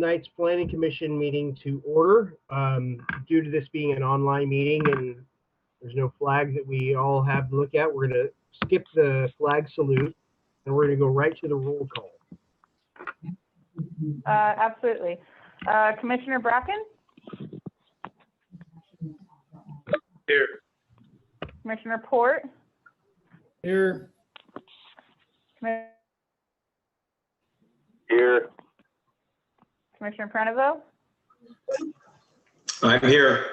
tonight's Planning Commission meeting to order. Due to this being an online meeting and there's no flag that we all have to look at, we're going to skip the flag salute and we're going to go right to the roll call. Absolutely. Commissioner Bracken? Here. Commissioner Port? Here. Here. Commissioner Prenovo? I'm here.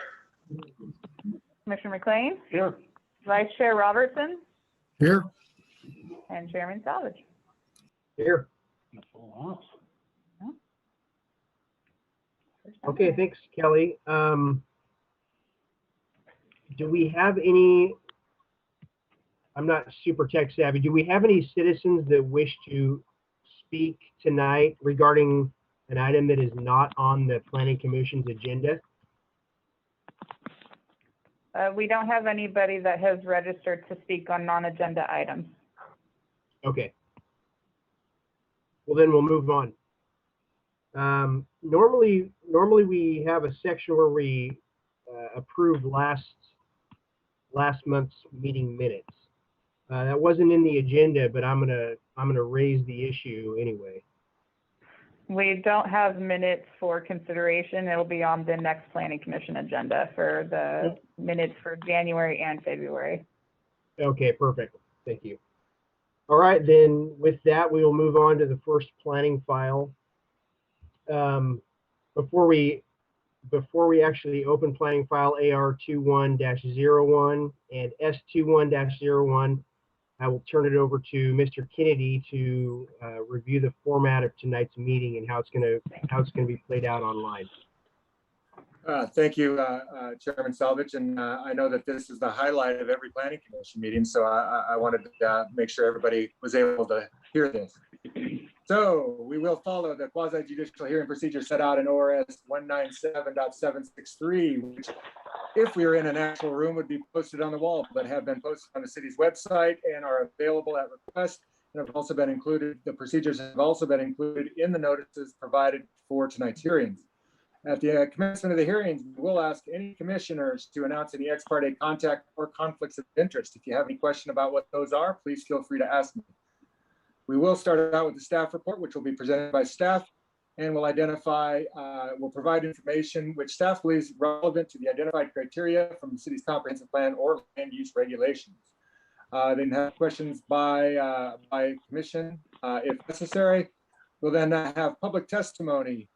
Commissioner McLean? Here. Vice Chair Robertson? Here. And Chairman Savage? Here. Okay, thanks, Kelly. Do we have any, I'm not super tech savvy, do we have any citizens that wish to speak tonight regarding an item that is not on the Planning Commission's agenda? We don't have anybody that has registered to speak on non-agenda items. Okay. Well, then we'll move on. Normally we have a section where we approve last month's meeting minutes. That wasn't in the agenda, but I'm gonna raise the issue anyway. We don't have minutes for consideration. It'll be on the next Planning Commission agenda for the minutes for January and February. Okay, perfect. Thank you. All right, then with that, we will move on to the first planning file. Before we actually open planning file AR21-01 and S21-01, I will turn it over to Mr. Kennedy to review the format of tonight's meeting and how it's going to be played out online. Thank you, Chairman Salvage, and I know that this is the highlight of every Planning Commission meeting, so I wanted to make sure everybody was able to hear this. So we will follow the quasi-judicial hearing procedure set out in ORS 197.763, which, if we were in an actual room, would be posted on the wall, but have been posted on the city's website and are available at request, and have also been included. The procedures have also been included in the notices provided for tonight's hearings. At the commencement of the hearings, we will ask any commissioners to announce any ex parte contact or conflicts of interest. If you have any question about what those are, please feel free to ask me. We will start out with the staff report, which will be presented by staff, and will provide information which staff believes relevant to the identified criteria from the city's comprehensive plan or land use regulations. Then have questions by commission if necessary. We'll then have public testimony.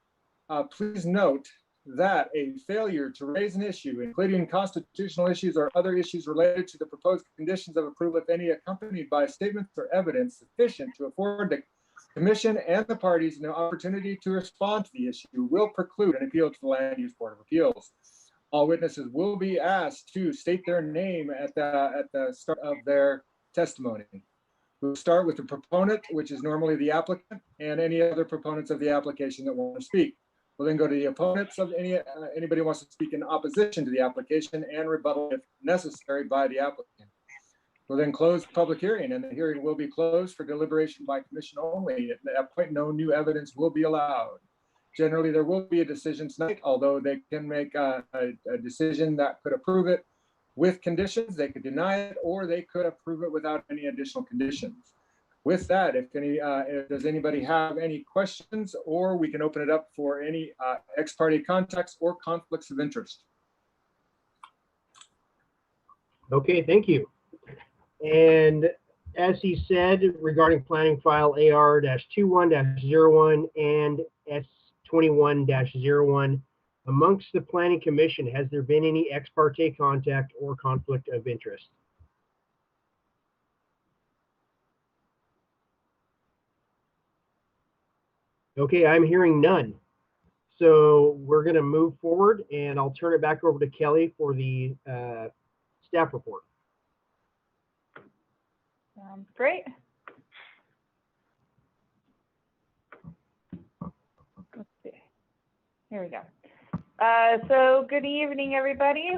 Please note that a failure to raise an issue, including constitutional issues or other issues related to the proposed conditions of approval, if any, accompanied by statements or evidence sufficient to afford the commission and the parties an opportunity to respond to the issue, will preclude an appeal to the Land Use Board of Appeals. All witnesses will be asked to state their name at the start of their testimony. We'll start with the proponent, which is normally the applicant, and any other proponents of the application that want to speak. We'll then go to the opponents of anybody who wants to speak in opposition to the application, and rebuttal if necessary by the applicant. We'll then close the public hearing, and the hearing will be closed for deliberation by commission only. At that point, no new evidence will be allowed. Generally, there will be a decision tonight, although they can make a decision that could approve it with conditions. They could deny it, or they could approve it without any additional conditions. With that, if does anybody have any questions, or we can open it up for any ex parte contacts or conflicts of interest. Okay, thank you. And as he said, regarding planning file AR-21-01 and S21-01, amongst the Planning Commission, has there been any ex parte contact or conflict of interest? Okay, I'm hearing none. So we're going to move forward, and I'll turn it back over to Kelly for the staff report. Sounds great. Let's see. Here we go. So good evening, everybody.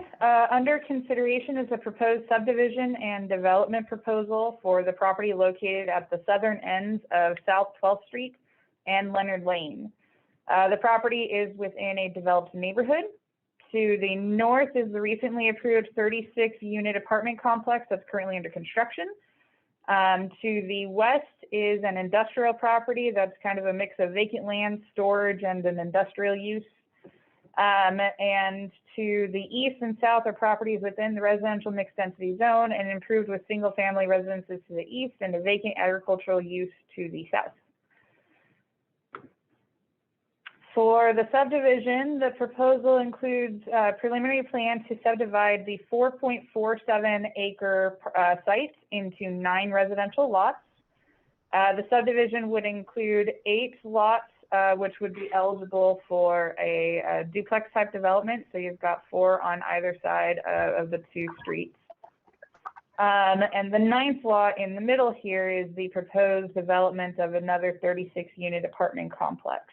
Under consideration is a proposed subdivision and development proposal for the property located at the southern ends of South 12th Street and Leonard Lane. The property is within a developed neighborhood. To the north is the recently approved 36-unit apartment complex that's currently under construction. To the west is an industrial property that's kind of a mix of vacant land, storage, and an industrial use. And to the east and south are properties within the residential mixed density zone and improved with single family residences to the east and a vacant agricultural use to the south. For the subdivision, the proposal includes a preliminary plan to subdivide the 4.47 acre site into 9 residential lots. The subdivision would include 8 lots, which would be eligible for a duplex type development. So you've got 4 on either side of the 2 streets. And the 9th lot in the middle here is the proposed development of another 36-unit apartment complex.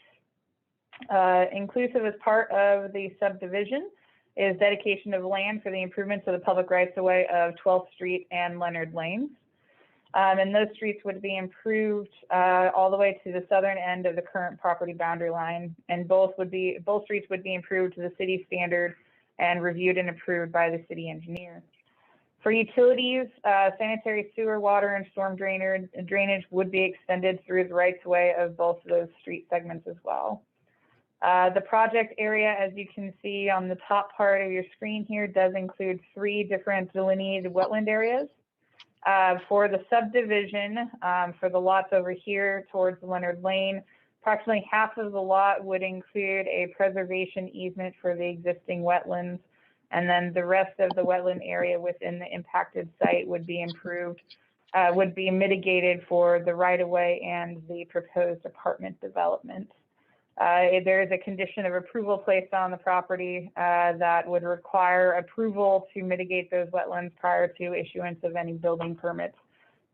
Inclusive as part of the subdivision is dedication of land for the improvements of the public rights-of-way of 12th Street and Leonard Lanes. And those streets would be improved all the way to the southern end of the current property boundary line, and both streets would be improved to the city standard and reviewed and approved by the city engineer. For utilities, sanitary sewer, water, and storm drainage would be extended through the rights-of-way of both of those street segments as well. The project area, as you can see on the top part of your screen here, does include 3 different delineated wetland areas. For the subdivision, for the lots over here towards Leonard Lane, approximately half of the lot would include a preservation easement for the existing wetlands, and then the rest of the wetland area within the impacted site would be improved, would be mitigated for the right-of-way and the proposed apartment development. There is a condition of approval placed on the property that would require approval to mitigate those wetlands prior to issuance of any building permits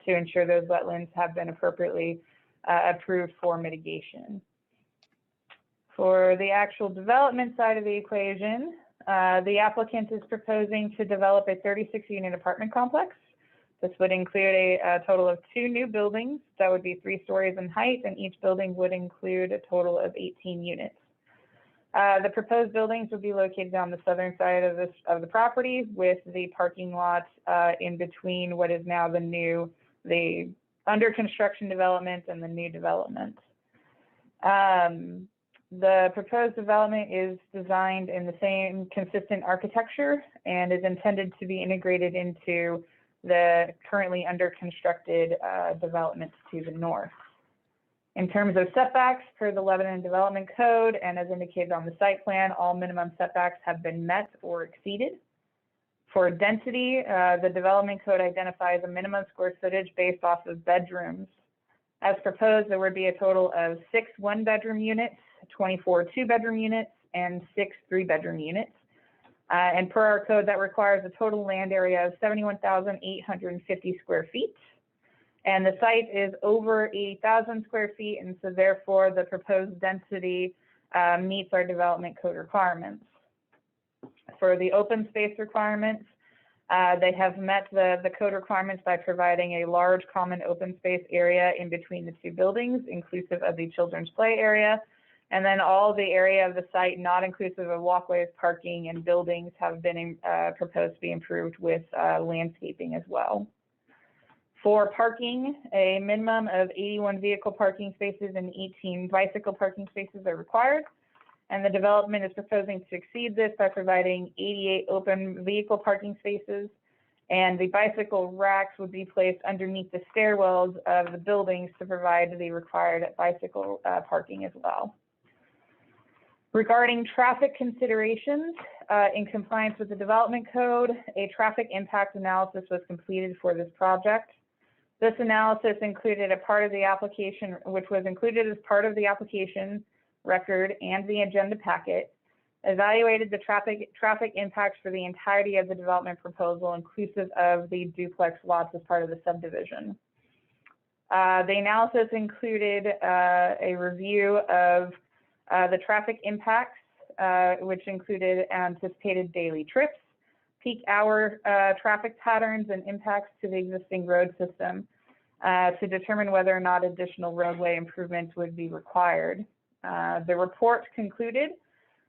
to ensure those wetlands have been appropriately approved for mitigation. For the actual development side of the equation, the applicant is proposing to develop a 36-unit apartment complex. This would include a total of 2 new buildings that would be 3 stories in height, and each building would include a total of 18 units. The proposed buildings would be located on the southern side of the property, with the parking lot in between what is now the under construction development and the new development. The proposed development is designed in the same consistent architecture and is intended to be integrated into the currently under constructed developments to the north. In terms of setbacks per the Lebanon Development Code, and as indicated on the site plan, all minimum setbacks have been met or exceeded. For density, the Development Code identifies a minimum square footage based off of bedrooms. As proposed, there would be a total of 6 one-bedroom units, 24 two-bedroom units, and 6 three-bedroom units. And per our code, that requires a total land area of 71,850 square feet. And the site is over 80,000 square feet, and so therefore the proposed density meets our development code requirements. For the open space requirements, they have met the code requirements by providing a large common open space area in between the 2 buildings, inclusive of the children's play area. And then all the area of the site, not inclusive of walkways, parking, and buildings, have been proposed to be improved with landscaping as well. For parking, a minimum of 81 vehicle parking spaces and 18 bicycle parking spaces are required. And the development is proposing to exceed this by providing 88 open vehicle parking spaces. And the bicycle racks would be placed underneath the stairwells of the buildings to provide the required bicycle parking as well. Regarding traffic considerations, in compliance with the development code, a traffic impact analysis was completed for this project. This analysis included a part of the application, which was included as part of the application record and the agenda packet, evaluated the traffic impacts for the entirety of the development proposal, inclusive of the duplex lots as part of the subdivision. The analysis included a review of the traffic impacts, which included anticipated daily trips, peak hour traffic patterns, and impacts to the existing road system to determine whether or not additional roadway improvements would be required. The report concluded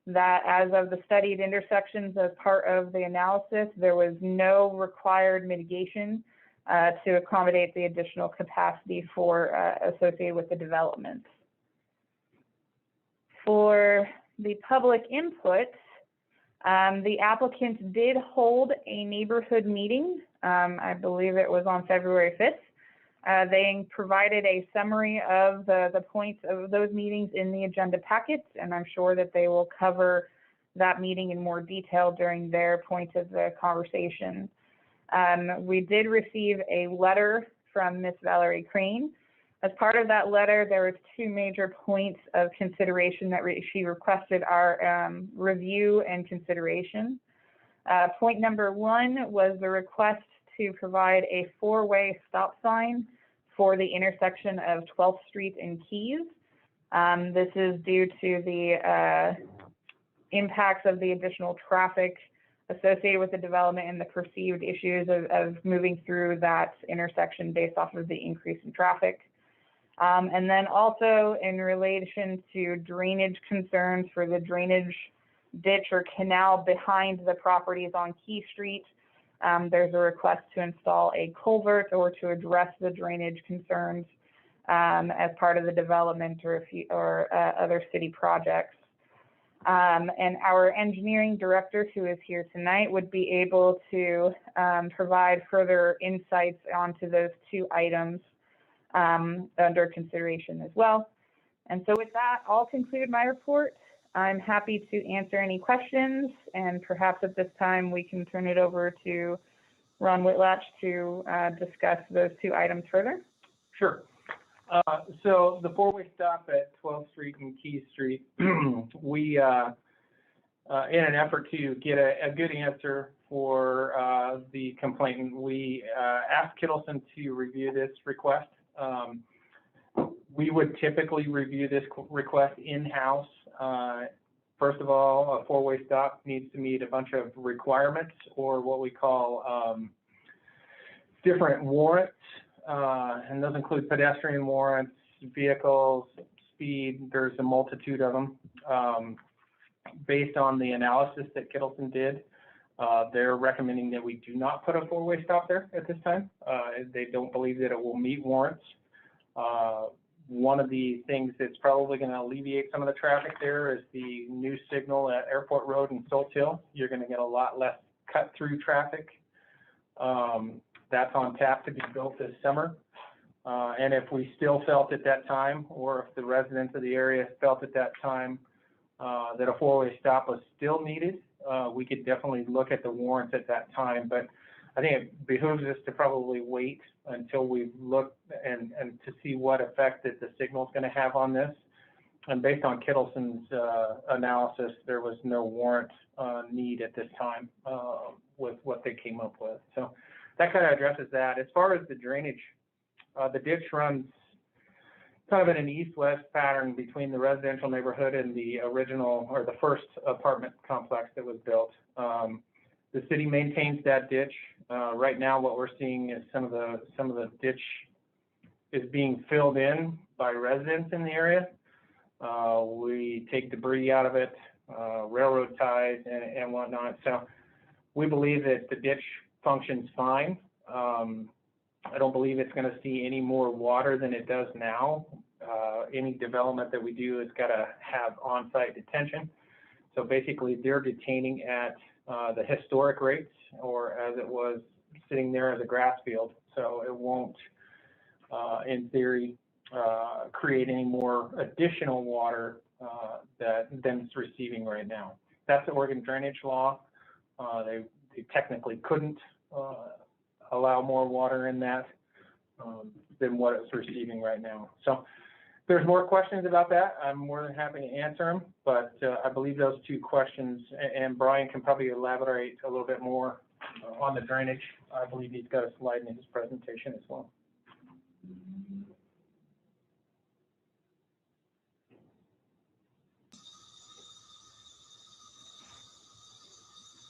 that as of the studied intersections as part of the analysis, there was no required mitigation to accommodate the additional capacity associated with the development. For the public input, the applicant did hold a neighborhood meeting. I believe it was on February 5th. They provided a summary of the points of those meetings in the agenda packets, and I'm sure that they will cover that meeting in more detail during their point of the conversation. We did receive a letter from Ms. Valerie Crane. As part of that letter, there were two major points of consideration that she requested our review and consideration. Point number one was the request to provide a four-way stop sign for the intersection of 12th Street and Keys. This is due to the impacts of the additional traffic associated with the development and the perceived issues of moving through that intersection based off of the increase in traffic. And then also in relation to drainage concerns for the drainage ditch or canal behind the properties on Key Street, there's a request to install a culvert or to address the drainage concerns as part of the development or other city projects. And our engineering director, who is here tonight, would be able to provide further insights onto those two items under consideration as well. And so with that, I'll conclude my report. I'm happy to answer any questions, and perhaps at this time we can turn it over to Ron Whitlatch to discuss those two items further. Sure. So the four-way stop at 12th Street and Key Street, we, in an effort to get a good answer for the complainant, we asked Kittleson to review this request. We would typically review this request in-house. First of all, a four-way stop needs to meet a bunch of requirements, or what we call different warrants, and those include pedestrian warrants, vehicles, speed. There's a multitude of them. Based on the analysis that Kittleson did, they're recommending that we do not put a four-way stop there at this time. They don't believe that it will meet warrants. One of the things that's probably going to alleviate some of the traffic there is the new signal at Airport Road and Solts Hill. You're going to get a lot less cut-through traffic. That's on tap to be built this summer. And if we still felt at that time, or if the residents of the area felt at that time that a four-way stop was still needed, we could definitely look at the warrants at that time. But I think it behooves us to probably wait until we've looked and to see what effect that the signal is going to have on this. And based on Kittleson's analysis, there was no warrant need at this time with what they came up with. So that kind of addresses that. As far as the drainage, the ditch runs kind of in an east-west pattern between the residential neighborhood and the original, or the first apartment complex that was built. The city maintains that ditch. Right now, what we're seeing is some of the ditch is being filled in by residents in the area. We take debris out of it, railroad ties and whatnot. So we believe that the ditch functions fine. I don't believe it's going to see any more water than it does now. Any development that we do has got to have on-site detention. So basically, they're detaining at the historic rates, or as it was sitting there as a grass field. So it won't, in theory, create any more additional water than it's receiving right now. That's the Oregon drainage law. They technically couldn't allow more water in that than what it's receiving right now. So if there's more questions about that, I'm more than happy to answer them, but I believe those two questions, and Brian can probably elaborate a little bit more on the drainage. I believe he's got a slide in his presentation as well.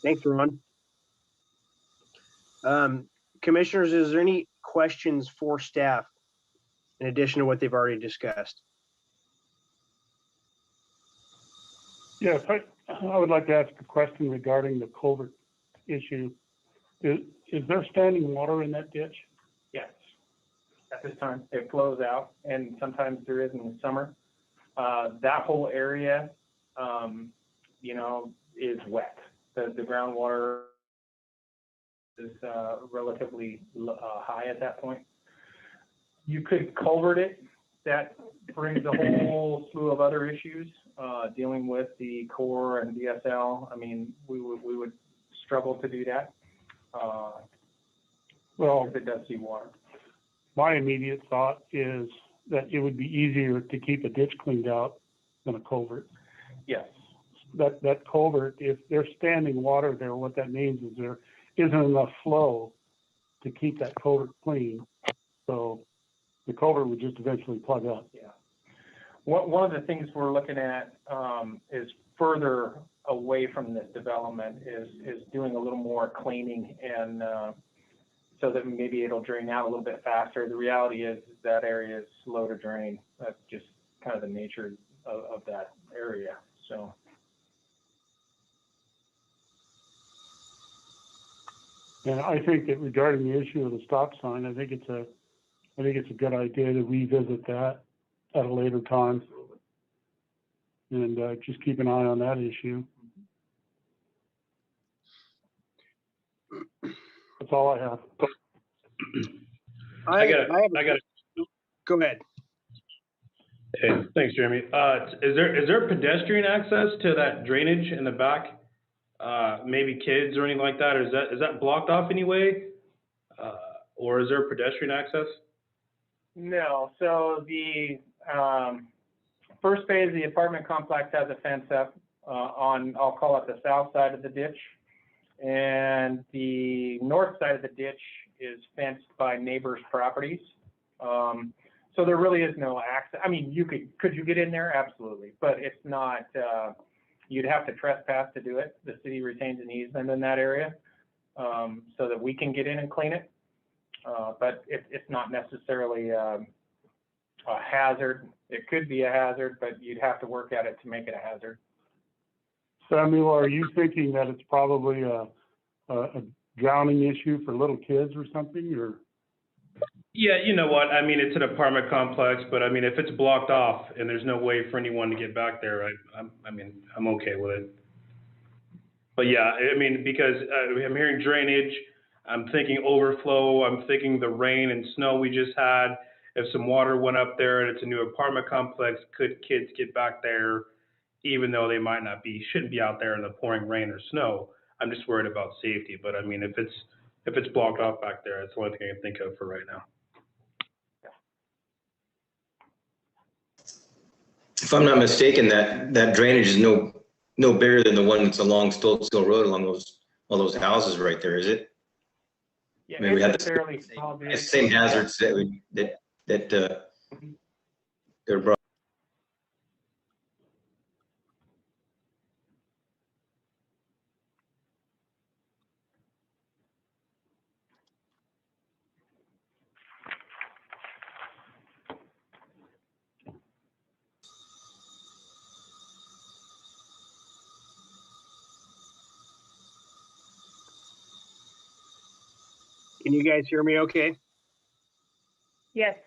Thanks, Ron. Commissioners, is there any questions for staff in addition to what they've already discussed? Yes, I would like to ask a question regarding the culvert issue. Is there standing water in that ditch? Yes. At this time, it flows out, and sometimes there is in the summer. That whole area, you know, is wet. The groundwater is relatively high at that point. You could culvert it. That brings a whole slew of other issues dealing with the core and DSL. I mean, we would struggle to do that Well, if it does see water. my immediate thought is that it would be easier to keep a ditch cleaned out than a culvert. Yes. That culvert, if there's standing water there, what that means is there isn't enough flow to keep that culvert clean. So the culvert would just eventually plug up. Yeah. One of the things we're looking at is further away from this development is doing a little more cleaning and so that maybe it'll drain out a little bit faster. The reality is that area is slow to drain. That's just kind of the nature of that area. So. And I think that regarding the issue of the stop sign, I think it's a good idea to revisit that at a later time. And just keep an eye on that issue. That's all I have. I got it. Go ahead. Hey, thanks, Jeremy. Is there pedestrian access to that drainage in the back? Maybe kids or anything like that? Or is that blocked off anyway? Or is there pedestrian access? No. So the first phase of the apartment complex has a fence up on, I'll call it the south side of the ditch. And the north side of the ditch is fenced by neighbors' properties. So there really is no access. I mean, could you get in there? Absolutely. But it's not, you'd have to trespass to do it. The city retains an easement in that area so that we can get in and clean it. But it's not necessarily a hazard. It could be a hazard, but you'd have to work at it to make it a hazard. Samuel, are you thinking that it's probably a drowning issue for little kids or something, or? Yeah, you know what? I mean, it's an apartment complex, but I mean, if it's blocked off and there's no way for anyone to get back there, I'm okay with it. But yeah, I mean, because I'm hearing drainage, I'm thinking overflow, I'm thinking the rain and snow we just had. If some water went up there and it's a new apartment complex, could kids get back there, even though they shouldn't be out there in the pouring rain or snow? I'm just worried about safety. But I mean, if it's blocked off back there, that's the only thing I can think of for right now. If I'm not mistaken, that drainage is no bigger than the one that's along Stoltz Hill Road along all those houses right there, is it? Yeah, I mean, we have it's a fairly small the ditch. same hazards that they're brought. Can you guys hear me okay? Yes.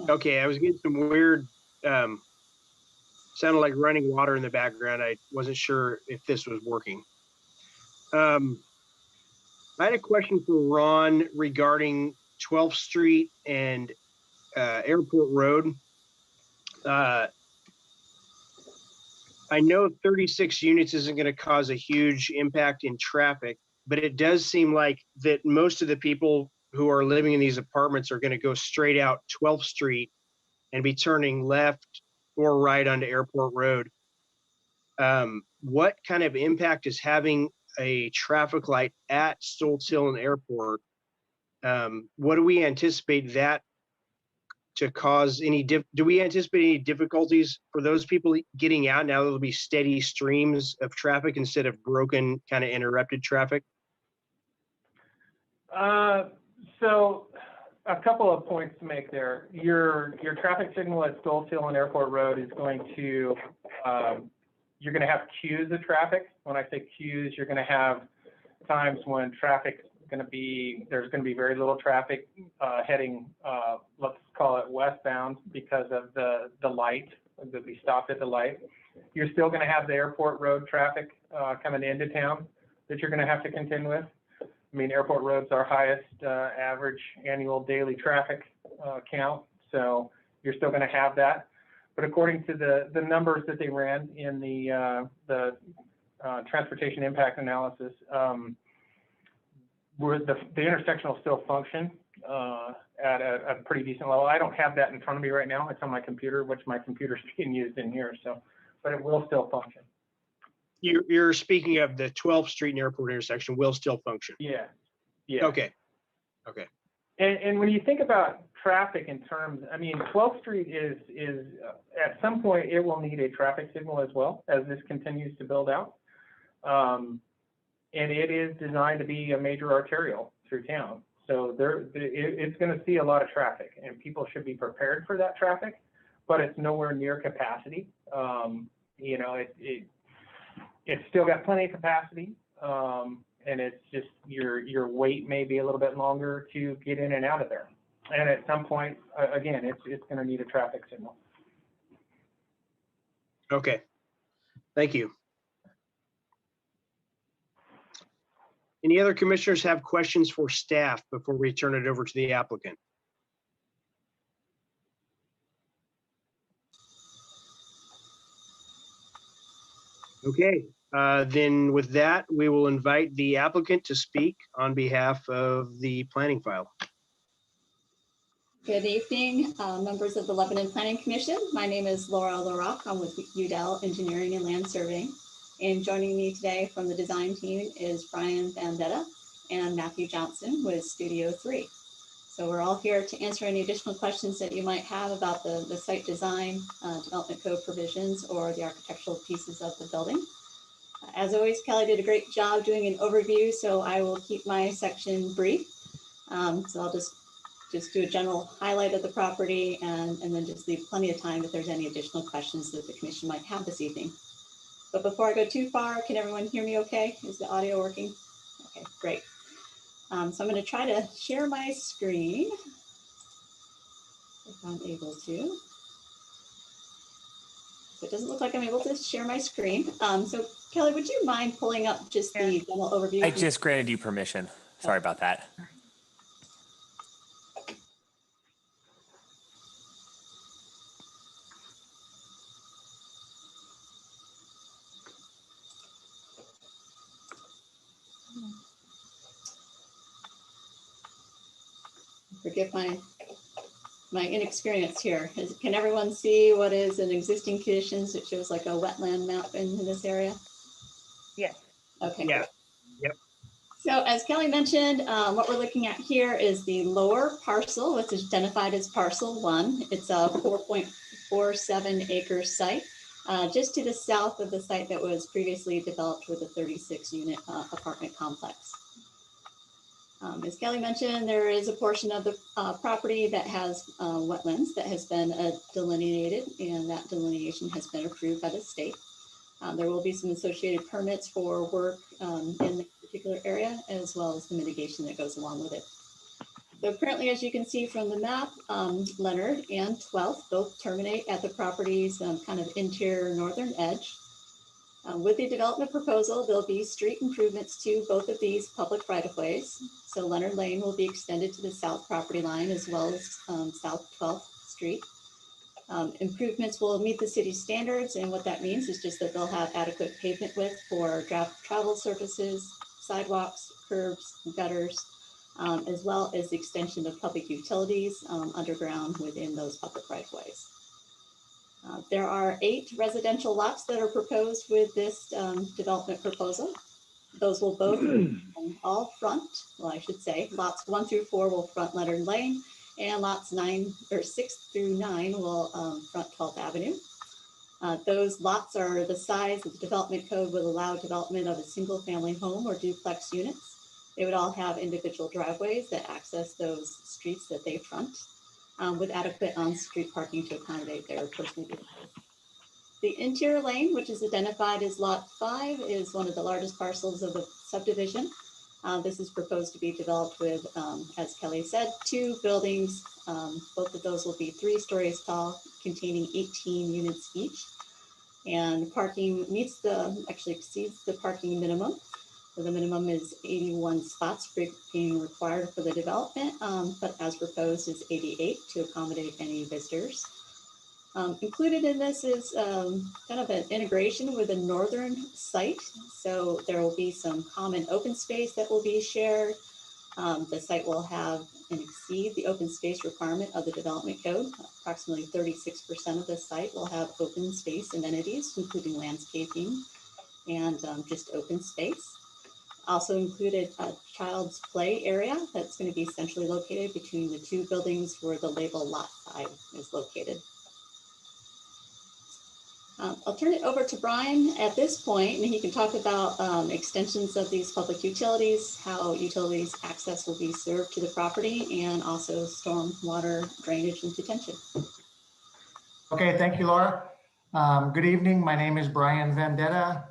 Okay, I was getting some weird, sounded like running water in the background. I wasn't sure if this was working. I had a question for Ron regarding 12th Street and Airport Road. I know 36 units isn't going to cause a huge impact in traffic, but it does seem like that most of the people who are living in these apartments are going to go straight out 12th Street and be turning left or right onto Airport Road. What kind of impact is having a traffic light at Stoltz Hill and Airport? What do we anticipate that to cause do we anticipate any difficulties for those people getting out now? There'll be steady streams of traffic instead of broken, kind of interrupted traffic. So a couple of points to make there. Your traffic signal at Stoltz Hill and Airport Road is going to You're going to have queues of traffic. When I say queues, you're going to have times when there's going to be very little traffic heading, let's call it westbound, because of the light, that we stopped at the light. You're still going to have the airport road traffic coming into town that you're going to have to contend with. I mean, airport road's our highest average annual daily traffic count, so you're still going to have that. But according to the numbers that they ran in the transportation impact analysis, the intersection will still function at a pretty decent level. I don't have that in front of me right now. It's on my computer, which my computer's being used in here, so, but it will still function. You're speaking of the 12th Street and Airport intersection will still function. Yeah. Yeah. Okay. And when you think about traffic in terms, I mean, 12th Street is at some point it will need a traffic signal as well as this continues to build out. And it is designed to be a major arterial through town. So it's going to see a lot of traffic, and people should be prepared for that traffic, but it's nowhere near capacity. You know, it's still got plenty of capacity. And it's just your wait may be a little bit longer to get in and out of there. And at some point, again, it's going to need a traffic signal. Okay. Thank you. Any other commissioners have questions for staff before we turn it over to the applicant? Okay, then with that, we will invite the applicant to speak on behalf of the planning file. Good evening, members of the Lebanon Planning Commission. My name is Laura LaRock. I'm with UDEL Engineering and Land Surveying. And joining me today from the design team is Brian Bandetta and Matthew Johnson with Studio 3. So we're all here to answer any additional questions that you might have about the site design, development code provisions, or the architectural pieces of the building. As always, Kelly did a great job doing an overview, so I will keep my section brief. So I'll just do a general highlight of the property and then just leave plenty of time if there's any additional questions that the commission might have this evening. But before I go too far, can everyone hear me okay? Is the audio working? Okay, great. So I'm going to try to share my screen if I'm able to. So it doesn't look like I'm able to share my screen. So Kelly, would you mind pulling up just the general overview? I just granted you permission. Sorry about that. Forgive my inexperience here. Can everyone see what is an existing conditions? It shows like a wetland map in this area. Yes. Okay. Yeah. Yep. So as Kelly mentioned, what we're looking at here is the lower parcel, which is identified as parcel 1. It's a 4.47 acre site, just to the south of the site that was previously developed with a 36 unit apartment complex. As Kelly mentioned, there is a portion of the property that has wetlands that has been delineated, and that delineation has been approved by the state. There will be some associated permits for work in the particular area, as well as the mitigation that goes along with it. So currently, as you can see from the map, Leonard and 12th both terminate at the property's kind of interior northern edge. With the development proposal, there'll be street improvements to both of these public right-of-ways. So Leonard Lane will be extended to the south property line as well as South 12th Street. Improvements will meet the city's standards, and what that means is just that they'll have adequate pavement width for travel surfaces, sidewalks, curbs, gutters, as well as the extension of public utilities underground within those public right-of-ways. There are 8 residential lots that are proposed with this development proposal. Those will both all front, well, I should say, lots 1 through 4 will front Leonard Lane, and lots 6 through 9 will front 12th Avenue. Those lots are the size that the development code would allow development of a single family home or duplex units. They would all have individual driveways that access those streets that they front, with adequate on-street parking to accommodate their personal vehicles. The interior lane, which is identified as Lot 5, is one of the largest parcels of the subdivision. This is proposed to be developed with, as Kelly said, 2 buildings. Both of those will be 3 stories tall, containing 18 units each. And parking actually exceeds the parking minimum. So the minimum is 81 spots being required for the development, but as proposed is 88 to accommodate any visitors. Included in this is kind of an integration with a northern site. So there will be some common open space that will be shared. The site will have and exceed the open space requirement of the development code. Approximately 36% of the site will have open space amenities, including landscaping and just open space. Also included a child's play area that's going to be centrally located between the 2 buildings where the label Lot 5 is located. I'll turn it over to Brian at this point, and he can talk about extensions of these public utilities, how utilities access will be served to the property, and also storm water drainage and detention. Okay, thank you, Laura. Good evening. My name is Brian Vendetta.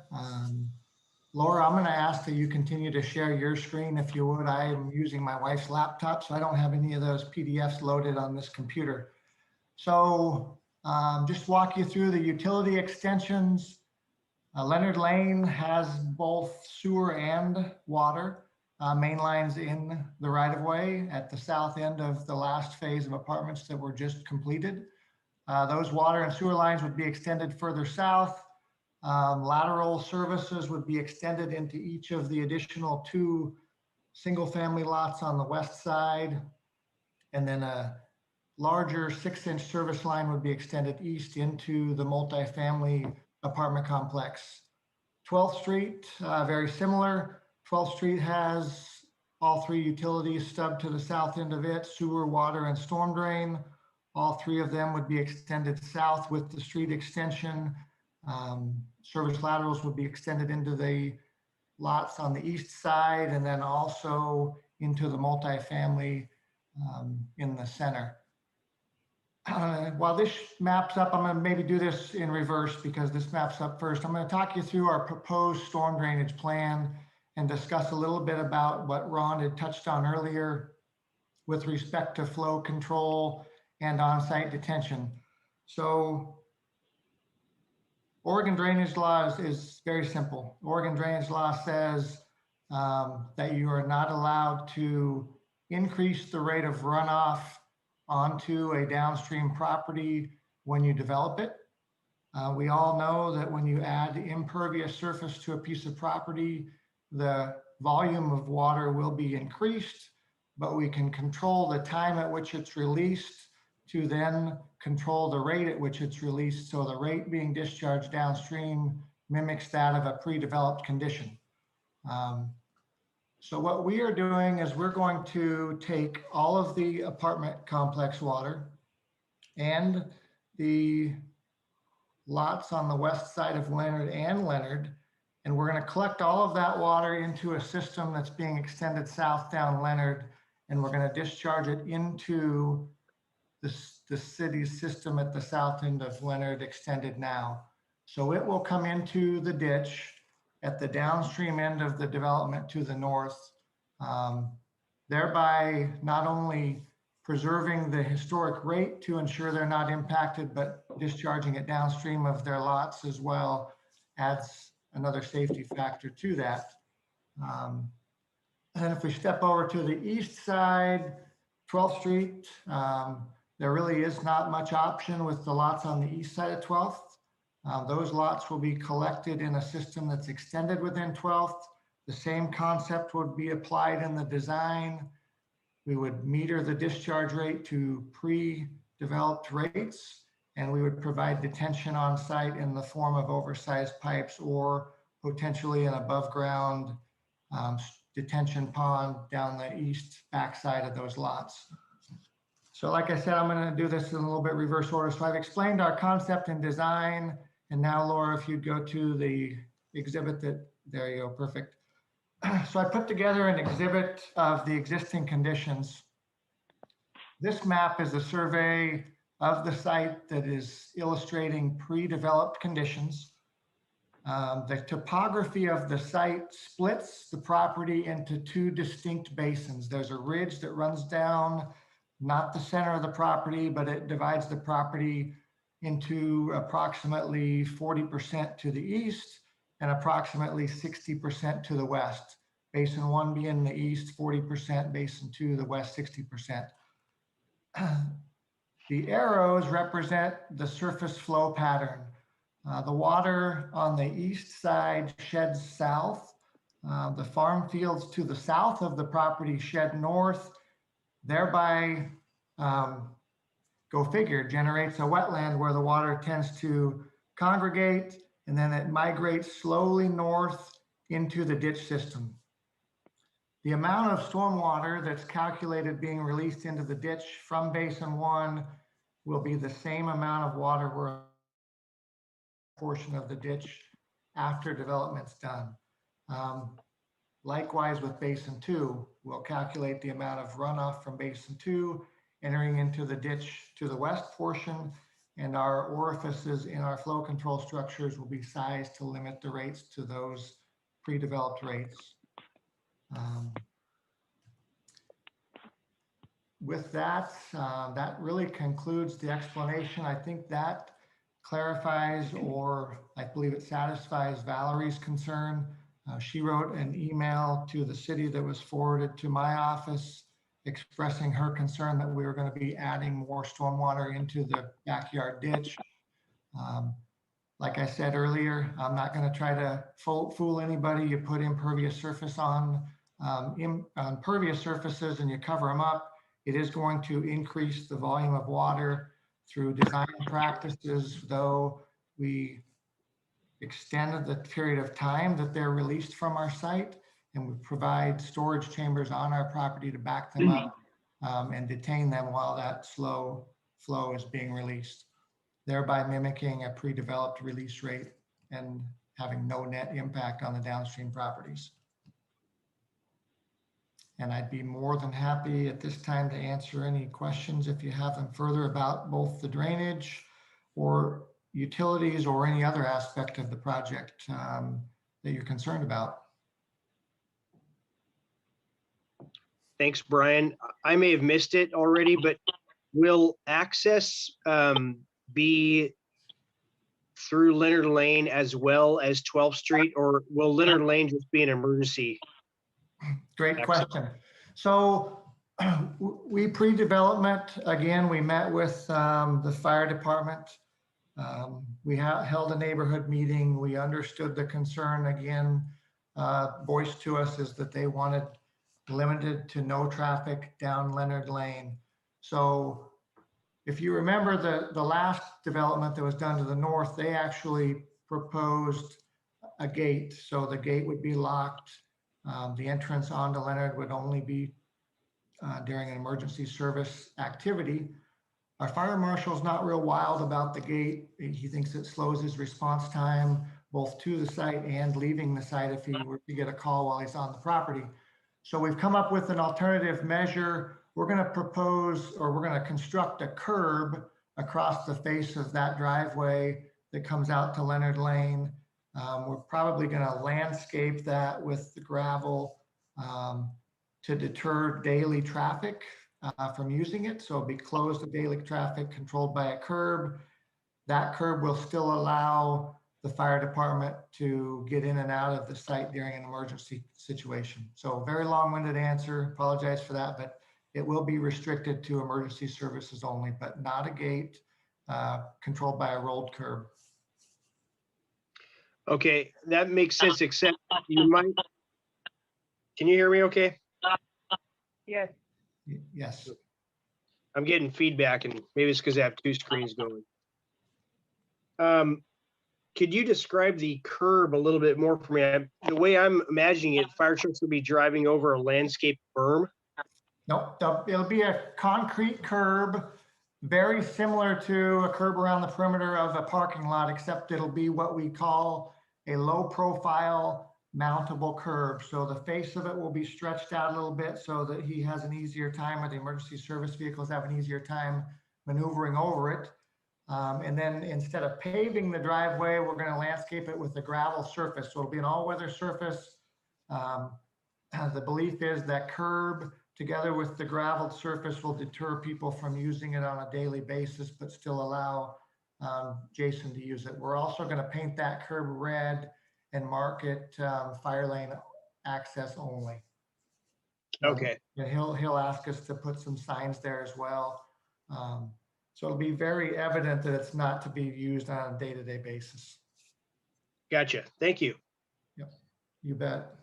Laura, I'm going to ask that you continue to share your screen if you would. I am using my wife's laptop, so I don't have any of those PDFs loaded on this computer. So just walk you through the utility extensions. Leonard Lane has both sewer and water main lines in the right-of-way at the south end of the last phase of apartments that were just completed. Those water and sewer lines would be extended further south. Lateral services would be extended into each of the additional 2 single-family lots on the west side. And then a larger 6-inch service line would be extended east into the multifamily apartment complex. 12th Street, very similar. 12th Street has all 3 utilities stubbed to the south end of it, sewer, water, and storm drain. All 3 of them would be extended south with the street extension. Service laterals would be extended into the lots on the east side and then also into the multifamily in the center. While this maps up, I'm going to maybe do this in reverse because this maps up first. I'm going to talk you through our proposed storm drainage plan and discuss a little bit about what Ron had touched on earlier with respect to flow control and on-site detention. So Oregon drainage law is very simple. Oregon drainage law says that you are not allowed to increase the rate of runoff onto a downstream property when you develop it. We all know that when you add impervious surface to a piece of property, the volume of water will be increased, but we can control the time at which it's released to then control the rate at which it's released. So the rate being discharged downstream mimics that of a pre-developed condition. So what we are doing is we're going to take all of the apartment complex water and the lots on the west side of Leonard and Leonard, and we're going to collect all of that water into a system that's being extended south down Leonard, and we're going to discharge it into the city's system at the south end of Leonard extended now. So it will come into the ditch at the downstream end of the development to the north, thereby not only preserving the historic rate to ensure they're not impacted, but discharging it downstream of their lots as well adds another safety factor to that. And if we step over to the east side, 12th Street, there really is not much option with the lots on the east side of 12th. Those lots will be collected in a system that's extended within 12th. The same concept would be applied in the design. We would meter the discharge rate to pre-developed rates, and we would provide detention on site in the form of oversized pipes or potentially an above ground detention pond down the east backside of those lots. So like I said, I'm going to do this in a little bit reverse order. So I've explained our concept and design. And now, Laura, if you'd go to the exhibit there you go, perfect. So I put together an exhibit of the existing conditions. This map is a survey of the site that is illustrating pre-developed conditions. The topography of the site splits the property into two distinct basins. There's a ridge that runs down, not the center of the property, but it divides the property into approximately 40% to the east and approximately 60% to the west. Basin 1 being the east, 40%, Basin 2, the west, 60%. The arrows represent the surface flow pattern. The water on the east side sheds south. The farm fields to the south of the property shed north, thereby, go figure, generates a wetland where the water tends to congregate, and then it migrates slowly north into the ditch system. The amount of stormwater that's calculated being released into the ditch from Basin 1 will be the same amount of water we're portion of the ditch after development's done. Likewise with Basin 2, we'll calculate the amount of runoff from Basin 2 entering into the ditch to the west portion, and our orifices in our flow control structures will be sized to limit the rates to those pre-developed rates. With that, that really concludes the explanation. I think that clarifies, or I believe it satisfies Valerie's concern. She wrote an email to the city that was forwarded to my office expressing her concern that we were going to be adding more stormwater into the backyard ditch. Like I said earlier, I'm not going to try to fool anybody. You put impervious surface on pervious surfaces and you cover them up, it is going to increase the volume of water through design practices, though we extended the period of time that they're released from our site, and we provide storage chambers on our property to back them up and detain them while that slow flow is being released, thereby mimicking a pre-developed release rate and having no net impact on the downstream properties. And I'd be more than happy at this time to answer any questions if you have them further about both the drainage or utilities or any other aspect of the project that you're concerned about. Thanks, Brian. I may have missed it already, but will access be through Leonard Lane as well as 12th Street, or will Leonard Lane just be an emergency? Great question. So we pre-development, again, we met with the fire department. We held a neighborhood meeting. We understood the concern again, voiced to us is that they wanted limited to no traffic down Leonard Lane. So if you remember the last development that was done to the north, they actually proposed a gate. So the gate would be locked. The entrance onto Leonard would only be during an emergency service activity. Our fire marshal's not real wild about the gate. He thinks it slows his response time, both to the site and leaving the site if he were to get a call while he's on the property. So we've come up with an alternative measure. We're going to propose, or we're going to construct a curb across the face of that driveway that comes out to Leonard Lane. We're probably going to landscape that with the gravel to deter daily traffic from using it. So it'll be closed to daily traffic, controlled by a curb. That curb will still allow the fire department to get in and out of the site during an emergency situation. So very long-winded answer, apologize for that, but it will be restricted to emergency services only, but not a gate, controlled by a rolled curb. Okay, that makes sense, except you might, can you hear me okay? Yes. Yes. I'm getting feedback, and maybe it's because I have two screens going. Could you describe the curb a little bit more for me? The way I'm imagining it, fire trucks will be driving over a landscape berm. Nope, it'll be a concrete curb, very similar to a curb around the perimeter of a parking lot, except it'll be what we call a low profile mountable curb. So the face of it will be stretched out a little bit so that he has an easier time, or the emergency service vehicles have an easier time maneuvering over it. And then instead of paving the driveway, we're going to landscape it with a gravel surface. So it'll be an all-weather surface. The belief is that curb together with the graveled surface will deter people from using it on a daily basis, but still allow Jason to use it. We're also going to paint that curb red and mark it fire lane access only. Okay. And he'll ask us to put some signs there as well. So it'll be very evident that it's not to be used on a day-to-day basis. Gotcha. Thank you. Yep, you bet.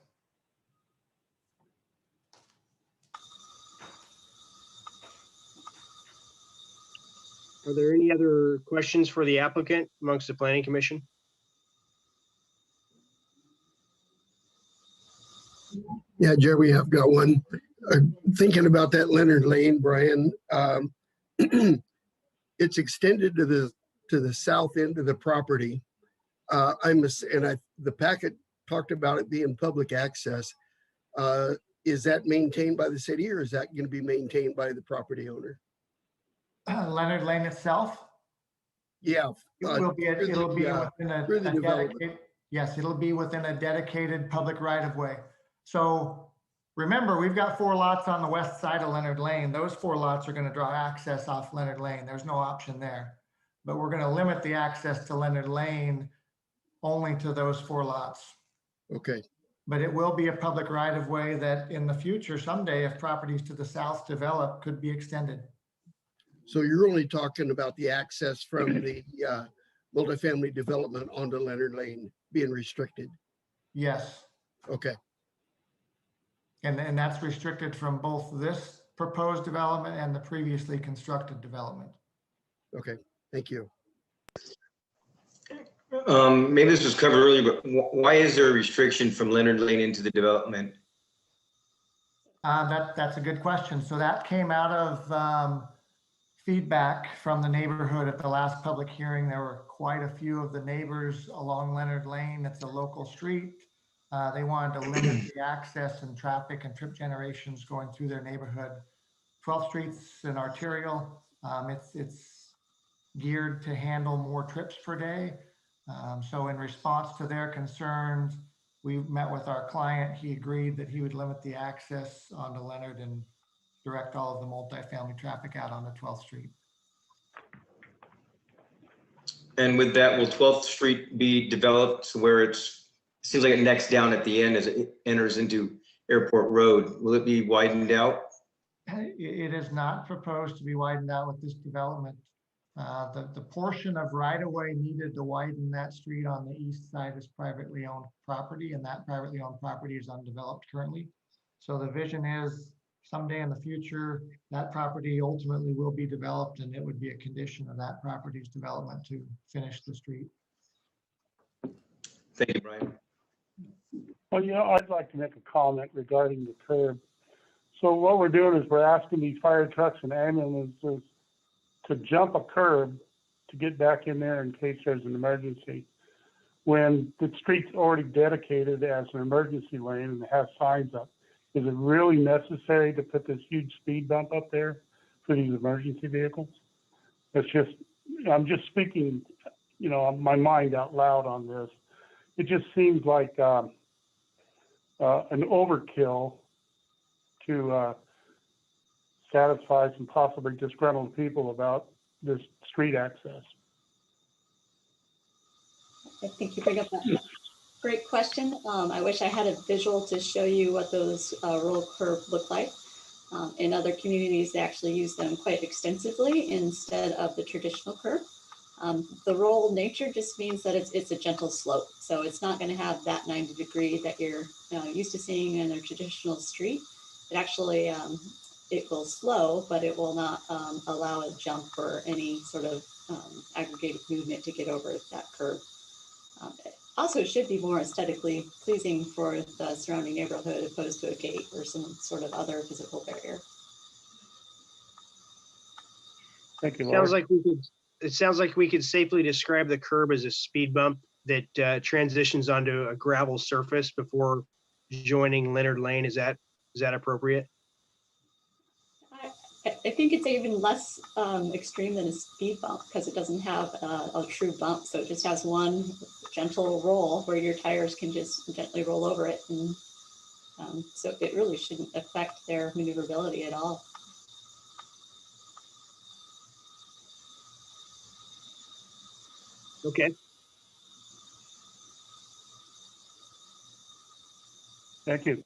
Are there any other questions for the applicant amongst the planning commission? Yeah, Jerry, I've got one. Thinking about that Leonard Lane, Brian, it's extended to the south end of the property. The packet talked about it being public access. Is that maintained by the city, or is that going to be maintained by the property owner? Leonard Lane itself? Yeah. It'll be within a dedicated, yes, it'll be within a dedicated public right of way. So remember, we've got 4 lots on the west side of Leonard Lane. Those 4 lots are going to draw access off Leonard Lane. There's no option there. But we're going to limit the access to Leonard Lane only to those 4 lots. Okay. But it will be a public right of way that in the future, someday, if properties to the south develop, could be extended. So you're only talking about the access from the multifamily development onto Leonard Lane being restricted? Yes. Okay. And that's restricted from both this proposed development and the previously constructed development. Okay, thank you. Maybe this was covered earlier, but why is there a restriction from Leonard Lane into the development? That's a good question. So that came out of feedback from the neighborhood at the last public hearing. There were quite a few of the neighbors along Leonard Lane. It's a local street. They wanted to limit the access and traffic and trip generations going through their neighborhood. 12th Street's an arterial. It's geared to handle more trips per day. So in response to their concerns, we met with our client. He agreed that he would limit the access onto Leonard and direct all of the multifamily traffic out onto 12th Street. And with that, will 12th Street be developed where it seems like it necks down at the end as it enters into Airport Road? Will it be widened out? It is not proposed to be widened out with this development. The portion of right-of-way needed to widen that street on the east side is privately owned property, and that privately owned property is undeveloped currently. So the vision is someday in the future, that property ultimately will be developed, and it would be a condition of that property's development to finish the street. Thank you, Brian. Well, I'd like to make a comment regarding the curb. So what we're doing is we're asking these fire trucks and ambulances to jump a curb to get back in there in case there's an emergency. When the street's already dedicated as an emergency lane and it has signs up, is it really necessary to put this huge speed bump up there for these emergency vehicles? I'm just speaking, my mind out loud on this. It just seems like an overkill to satisfy some possibly disgruntled people about this street access. I think you bring up a great question. I wish I had a visual to show you what those roll curves look like. In other communities, they actually use them quite extensively instead of the traditional curve. The roll nature just means that it's a gentle slope. So it's not going to have that 90 degree that you're used to seeing in a traditional street. It actually, it will slow, but it will not allow a jump or any sort of aggregated movement to get over that curve. Also, it should be more aesthetically pleasing for the surrounding neighborhood opposed to a gate or some sort of other physical barrier. Thank you, Laura. It sounds like we could safely describe the curb as a speed bump that transitions onto a gravel surface before joining Leonard Lane. Is that appropriate? I think it's even less extreme than a speed bump because it doesn't have a true bump. So it just has one gentle roll where your tires can just gently roll over it. And so it really shouldn't affect their maneuverability at all. Okay. Thank you.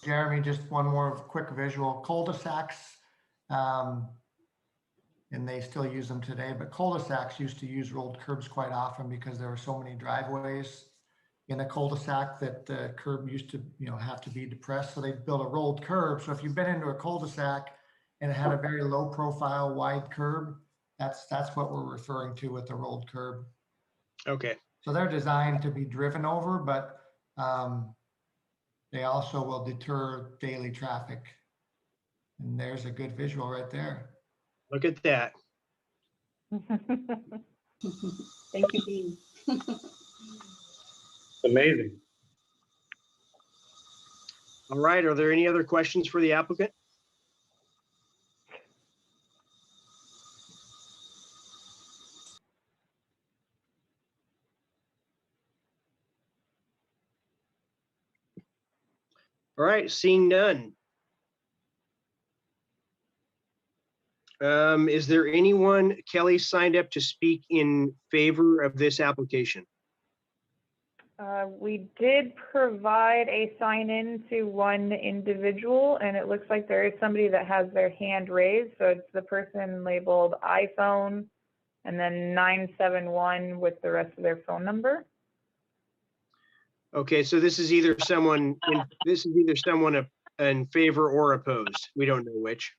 Jeremy, just one more quick visual. Cul-de-sacs, and they still use them today, but cul-de-sacs used to use rolled curbs quite often because there were so many driveways in a cul-de-sac that the curb used to, have to be depressed. So they built a rolled curb. So if you've been into a cul-de-sac and it had a very low profile, wide curb, that's what we're referring to with the rolled curb. Okay. So they're designed to be driven over, but they also will deter daily traffic. And there's a good visual right there. Look at that. Thank you, Dean. Amazing. All right. Are there any other questions for the applicant? All right. Seeing none. Is there anyone, Kelly, signed up to speak in favor of this application? We did provide a sign-in to one individual, and it looks like there is somebody that has their hand raised. So it's the person labeled iPhone and then 971 with the rest of their phone number. Okay, so this is either someone in favor or opposed. We don't know which.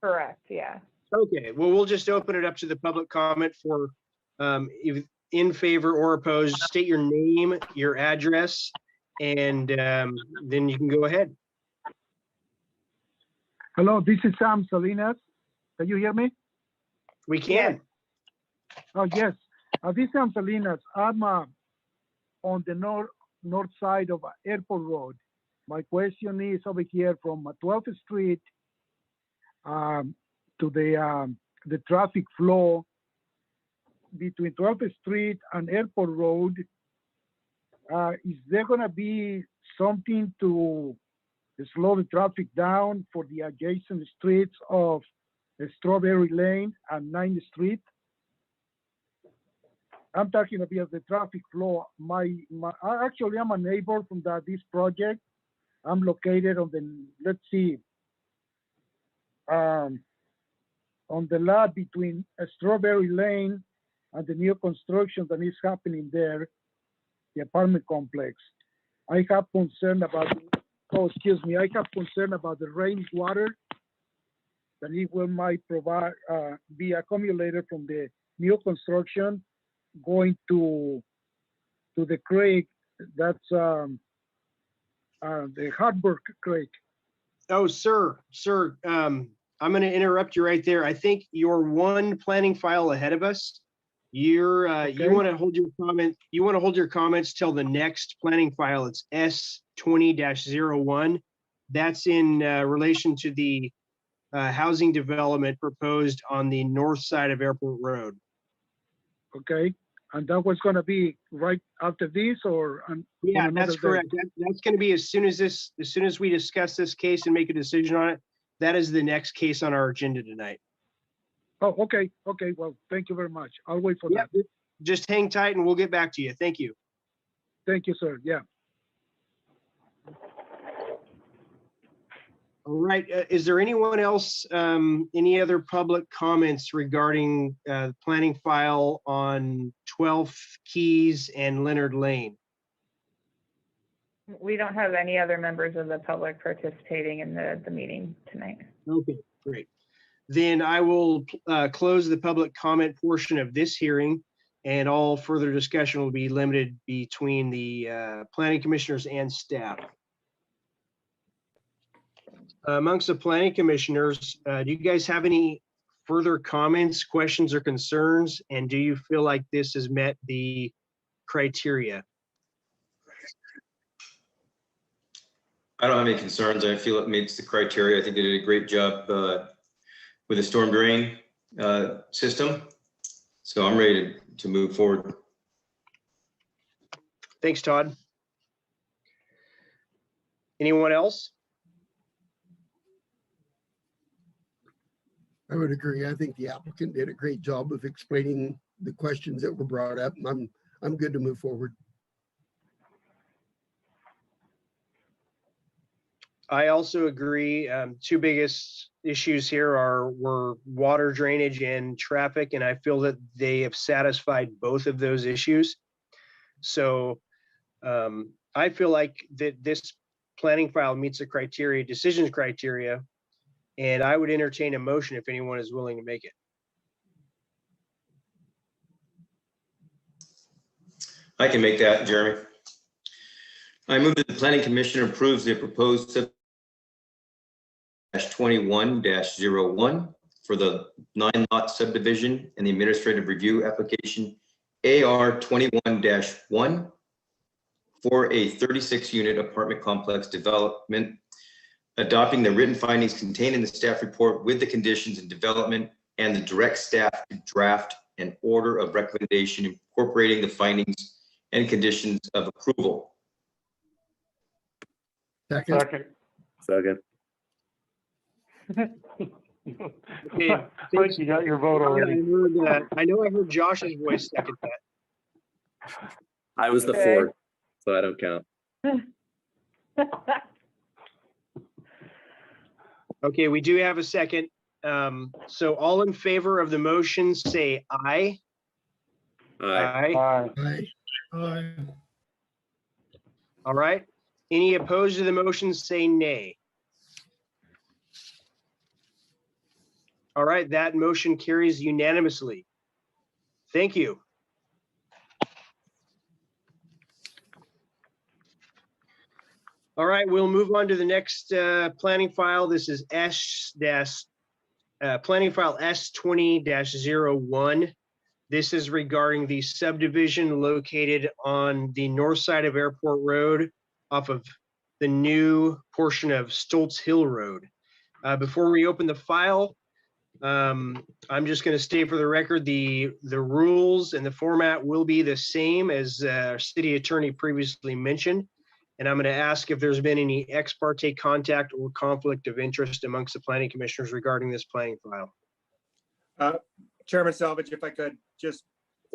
Correct, yeah. Okay, well, we'll just open it up to the public comment for if in favor or opposed. State your name, your address, and then you can go ahead. Hello, this is Sam Salinas. Can you hear me? We can. Oh, yes. This is Sam Salinas. I'm on the north side of Airport Road. My question is over here from 12th Street to the traffic flow between 12th Street and Airport Road. Is there going to be something to slow the traffic down for the adjacent streets of Strawberry Lane and 9th Street? I'm talking about the traffic flow. Actually, I'm a neighbor from this project. I'm located on the, let's see, on the lot between Strawberry Lane and the new construction that is happening there, the apartment complex. I have concern about, I have concern about the rainwater that it might provide, be accumulated from the new construction going to the creek. That's the Hartburg Creek. Oh, sir, I'm going to interrupt you right there. I think you're one planning file ahead of us. You're Okay. You want to hold your comment. You want to hold your comments till the next planning file. It's S20-01. That's in relation to the housing development proposed on the north side of Airport Road. Okay, and that was going to be right after this, or Yeah, on that's another correct. day? That's going to be as soon as we discuss this case and make a decision on it. That is the next case on our agenda tonight. Oh, okay. Okay. Well, thank you very much. I'll wait for that. Just hang tight and we'll get back to you. Thank you. Thank you, sir. Yeah. All right. Is there anyone else, any other public comments regarding planning file on 12th Keys and Leonard Lane? We don't have any other members of the public participating in the meeting tonight. Okay, great. Then I will close the public comment portion of this hearing, and all further discussion will be limited between the planning commissioners and staff. Amongst the planning commissioners, do you guys have any further comments, questions, or concerns? And do you feel like this has met the criteria? I don't have any concerns. I feel it meets the criteria. I think they did a great job with the storm drain system. So I'm ready to move forward. Thanks, Todd. Anyone else? I would agree. I think the applicant did a great job of explaining the questions that were brought up. I'm good to move forward. I also agree. Two biggest issues here were water drainage and traffic, and I feel that they have satisfied both of those issues. So I feel like that this planning file meets the criteria, decisions criteria, and I would entertain a motion if anyone is willing to make it. I can make that, Jeremy. I move that the Planning Commission approves the proposed 21-01 for the 9-lot subdivision and the administrative review application AR 21-1 for a 36-unit apartment complex development, adopting the written findings contained in the staff report with the conditions and development, and the direct staff to draft an order of recommendation incorporating the findings and conditions of approval. Second. Second. Okay, I think you got your vote already. I know I heard Josh's voice second that. I was the Okay. fourth, so I don't count. Okay, we do have a second. So all in favor of the motion, say aye. Aye. Aye. Aye. Aye. All right. Any opposed to the motion, say nay. All right, that motion carries unanimously. Thank you. All right, we'll move on to the next planning file. This is planning file S20-01. This is regarding the subdivision located on the north side of Airport Road off of the new portion of Stoltz Hill Road. Before we open the file, I'm just going to state for the record, the rules and the format will be the same as our city attorney previously mentioned. And I'm going to ask if there's been any ex parte contact or conflict of interest amongst the planning commissioners regarding this planning file. Chairman Salvage, if I could, just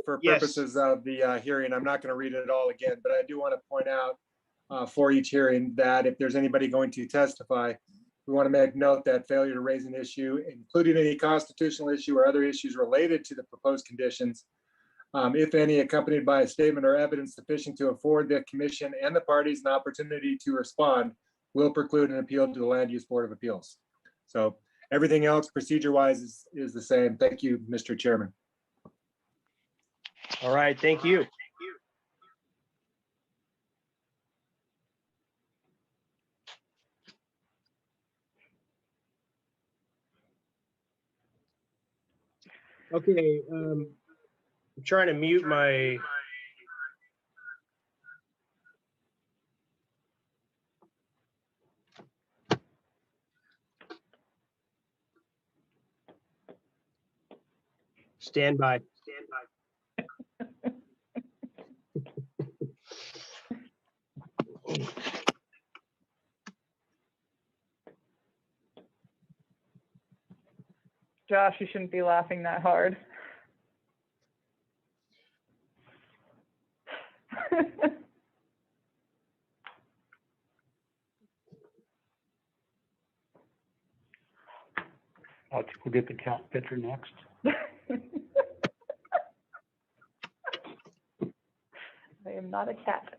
for Yes. purposes of the hearing, I'm not going to read it all again, but I do want to point out for each hearing that if there's anybody going to testify, we want to make note that failure to raise an issue, including any constitutional issue or other issues related to the proposed conditions, if any, accompanied by a statement or evidence sufficient to afford the commission and the parties an opportunity to respond, will preclude an appeal to the Land Use Board of Appeals. So everything else procedure-wise is the same. Thank you, Mr. Chairman. All right, thank you. Okay, I'm trying to mute my. Stand by. Josh, you shouldn't be laughing that hard. We'll get the cat picture next. I am not a cat.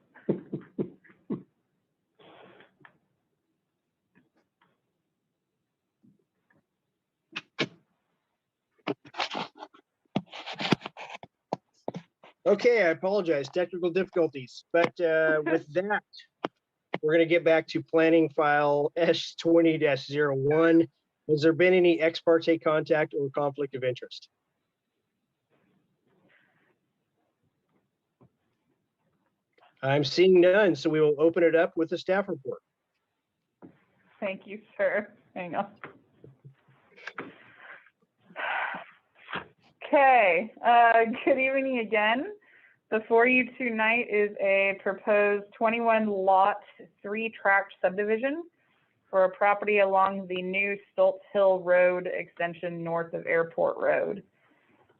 Okay, I apologize, technical difficulties, but with that, we're gonna get back to planning file S20-01. Has there been any ex parte contact or conflict of interest? I'm seeing none, so we will open it up with the staff report. Thank you, sir. Hang on. Okay, good evening again. Before you tonight is a proposed 21 lot, 3 tract subdivision for a property along the new Stoltz Hill Road extension north of Airport Road.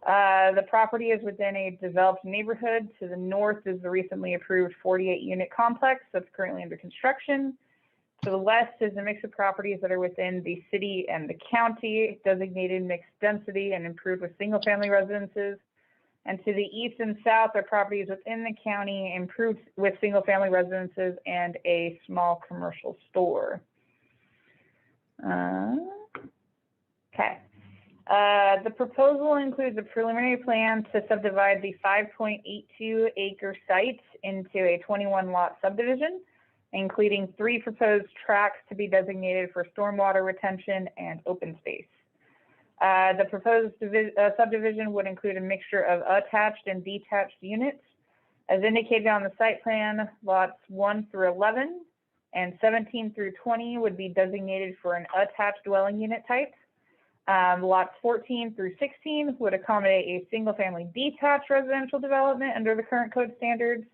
The property is within a developed neighborhood. To the north is the recently approved 48-unit complex that's currently under construction. To the west is a mix of properties that are within the city and the county, designated mixed density and improved with single-family residences. And to the east and south are properties within the county, improved with single-family residences and a small commercial store. Okay. The proposal includes a preliminary plan to subdivide the 5.82 acre site into a 21 lot subdivision, including 3 proposed tracts to be designated for stormwater retention and open space. The proposed subdivision would include a mixture of attached and detached units. As indicated on the site plan, lots 1 through 11 and 17 through 20 would be designated for an attached dwelling unit type. Lots 14 through 16 would accommodate a single-family detached residential development under the current code standards,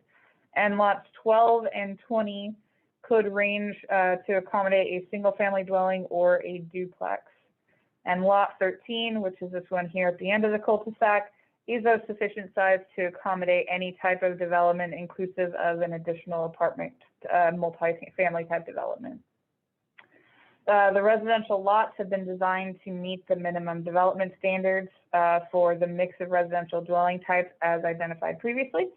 and lots 12 and 20 could range to accommodate a single-family dwelling or a duplex. And lot 13, which is this one here at the end of the cul-de-sac, is of sufficient size to accommodate any type of development, inclusive of an additional apartment, multi-family type development. The residential lots have been designed to meet the minimum development standards for the mix of residential dwelling types as identified previously.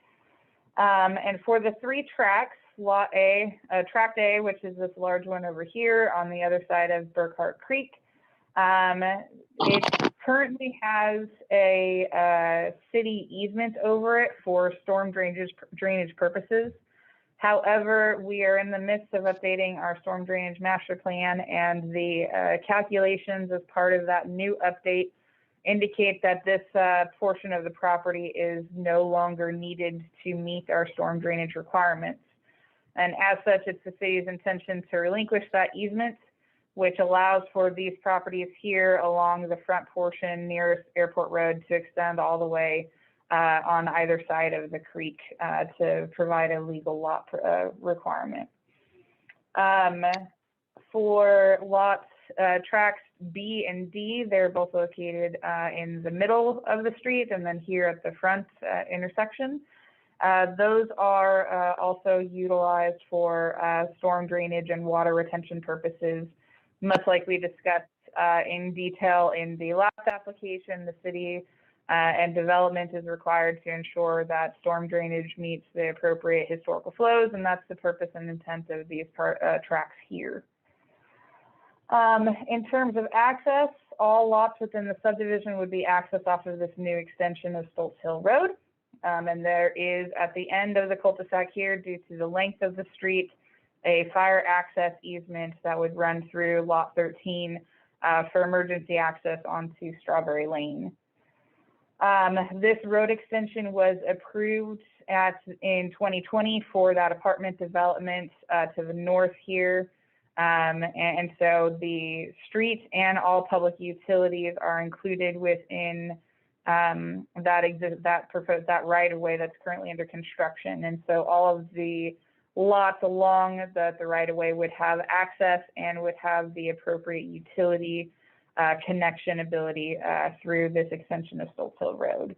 And for the 3 tracts, tract A, which is this large one over here on the other side of Burkhart Creek, it currently has a city easement over it for storm drainage purposes. However, we are in the midst of updating our storm drainage master plan, and the calculations as part of that new update indicate that this portion of the property is no longer needed to meet our storm drainage requirements. And as such, it's the city's intention to relinquish that easement, which allows for these properties here along the front portion nearest Airport Road to extend all the way on either side of the creek to provide a legal lot requirement. For lots, tracts B and D, they're both located in the middle of the street and then here at the front intersection. Those are also utilized for storm drainage and water retention purposes, much like we discussed in detail in the last application. The city and development is required to ensure that storm drainage meets the appropriate historical flows, and that's the purpose and intent of these tracts here. In terms of access, all lots within the subdivision would be accessed off of this new extension of Stoltz Hill Road. And there is, at the end of the cul-de-sac here, due to the length of the street, a fire access easement that would run through lot 13 for emergency access onto Strawberry Lane. This road extension was approved in 2020 for that apartment development to the north here. And so the street and all public utilities are included within that right of way that's currently under construction. And so all of the lots along the right of way would have access and would have the appropriate utility connection ability through this extension of Stoltz Hill Road.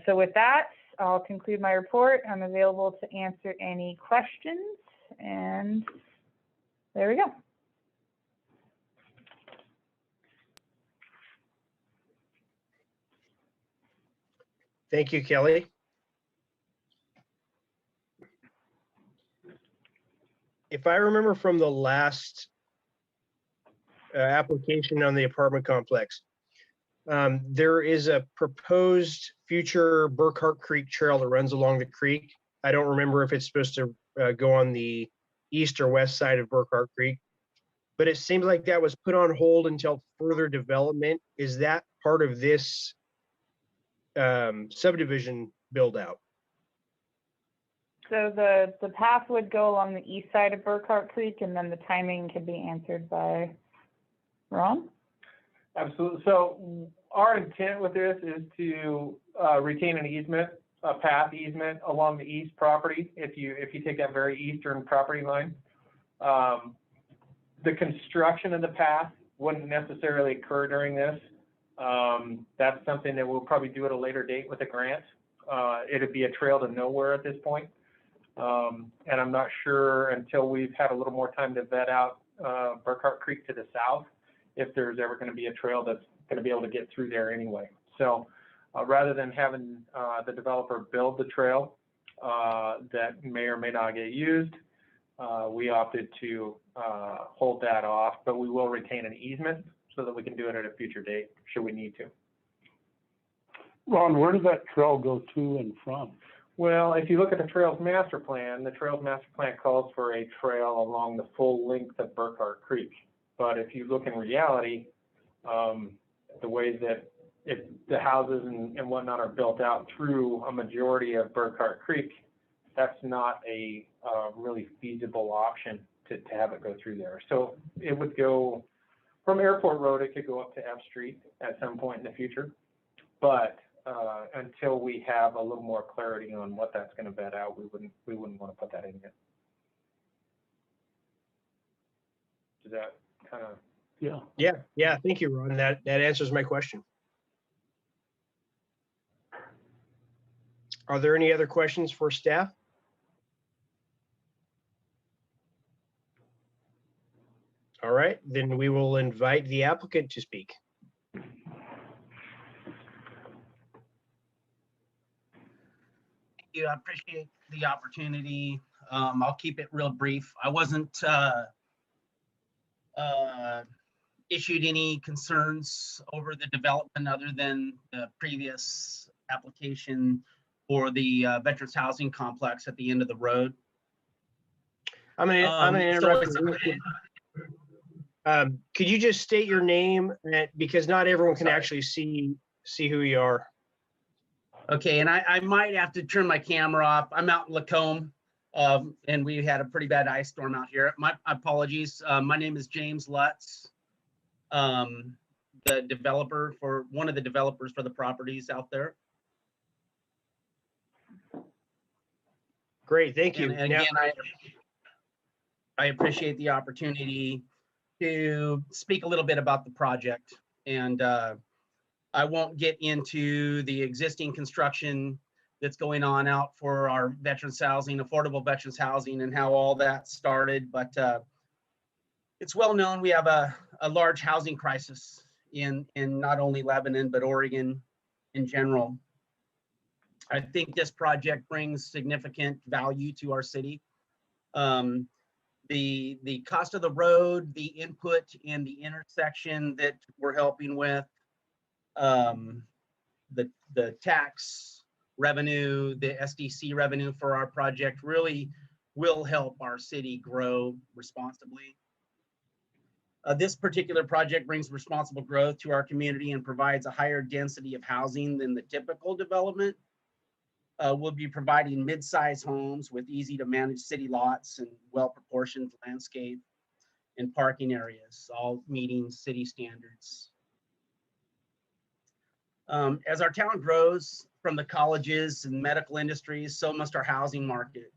So with that, I'll conclude my report. I'm available to answer any questions, and there we go. Thank you, Kelly. If I remember from the last application on the apartment complex, there is a proposed future Burkhart Creek trail that runs along the creek. I don't remember if it's supposed to go on the east or west side of Burkhart Creek, but it seems like that was put on hold until further development. Is that part of this subdivision build out? So the path would go along the east side of Burkhart Creek, and then the timing can be answered by Ron? Absolutely. So our intent with this is to retain an easement, a path easement along the east property. If you take that very eastern property line, the construction of the path wouldn't necessarily occur during this. That's something that we'll probably do at a later date with a grant. It'd be a trail to nowhere at this point. And I'm not sure until we've had a little more time to vet out Burkhart Creek to the south, if there's ever going to be a trail that's going to be able to get through there anyway. So rather than having the developer build the trail that may or may not get used, we opted to hold that off, but we will retain an easement so that we can do it at a future date should we need to. Ron, where does that trail go to and from? Well, if you look at the Trails Master Plan, the Trails Master Plan calls for a trail along the full length of Burkhart Creek. But if you look in reality, the way that the houses and whatnot are built out through a majority of Burkhart Creek, that's not a really feasible option to have it go through there. So it would go from Airport Road, it could go up to F Street at some point in the future. But until we have a little more clarity on what that's going to vet out, we wouldn't want to put that in yet. Does that kind of? Yeah. Thank you, Ron. That answers my question. Are there any other questions for staff? All right, then we will invite the applicant to speak. I appreciate the opportunity. I'll keep it real brief. I wasn't issued any concerns over the development other than the previous application for the Veterans Housing Complex at the end of the road. I'm gonna interrupt you. Could you just state your name, because not everyone can actually see who you are. Okay, and I might have to turn my camera off. I'm out in Lacombe, and we had a pretty bad ice storm out here. My apologies. My name is James Lutz, the developer for one of the developers for the properties out there. Great, thank you. And again, I appreciate the opportunity to speak a little bit about the project, and I won't get into the existing construction that's going on out for our veterans housing, affordable veterans housing, and how all that started. But it's well known we have a large housing crisis in not only Lebanon, but Oregon in general. I think this project brings significant value to our city. The cost of the road, the input in the intersection that we're helping with, the tax revenue, the SDC revenue for our project really will help our city grow responsibly. This particular project brings responsible growth to our community and provides a higher density of housing than the typical development. We'll be providing mid-size homes with easy to manage city lots and well-proportioned landscape and parking areas, all meeting city standards. As our town grows from the colleges and medical industries, so must our housing market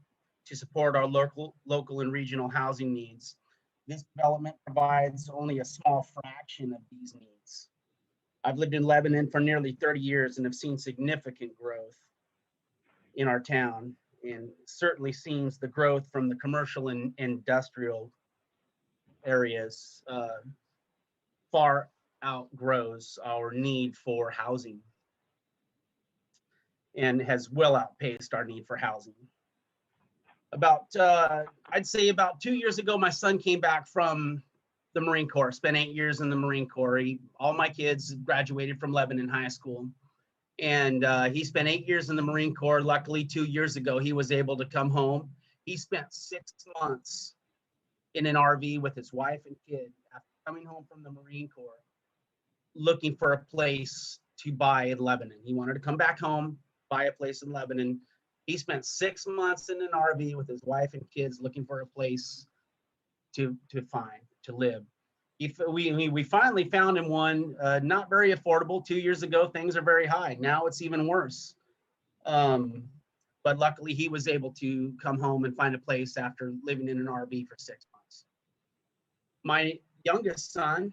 to support our local and regional housing needs. This development provides only a small fraction of these needs. I've lived in Lebanon for nearly 30 years and have seen significant growth in our town, and certainly seems the growth from the commercial and industrial areas far outgrows our need for housing and has well outpaced our need for housing. I'd say about 2 years ago, my son came back from the Marine Corps, spent 8 years in the Marine Corps. All my kids graduated from Lebanon High School. And he spent 8 years in the Marine Corps. Luckily, 2 years ago, he was able to come home. He spent 6 months in an RV with his wife and kid after coming home from the Marine Corps, looking for a place to buy in Lebanon. He wanted to come back home, buy a place in Lebanon. He spent 6 months in an RV with his wife and kids looking for a place to live. We finally found him one, not very affordable. 2 years ago, things are very high. Now it's even worse. But luckily he was able to come home and find a place after living in an RV for 6 months. My youngest son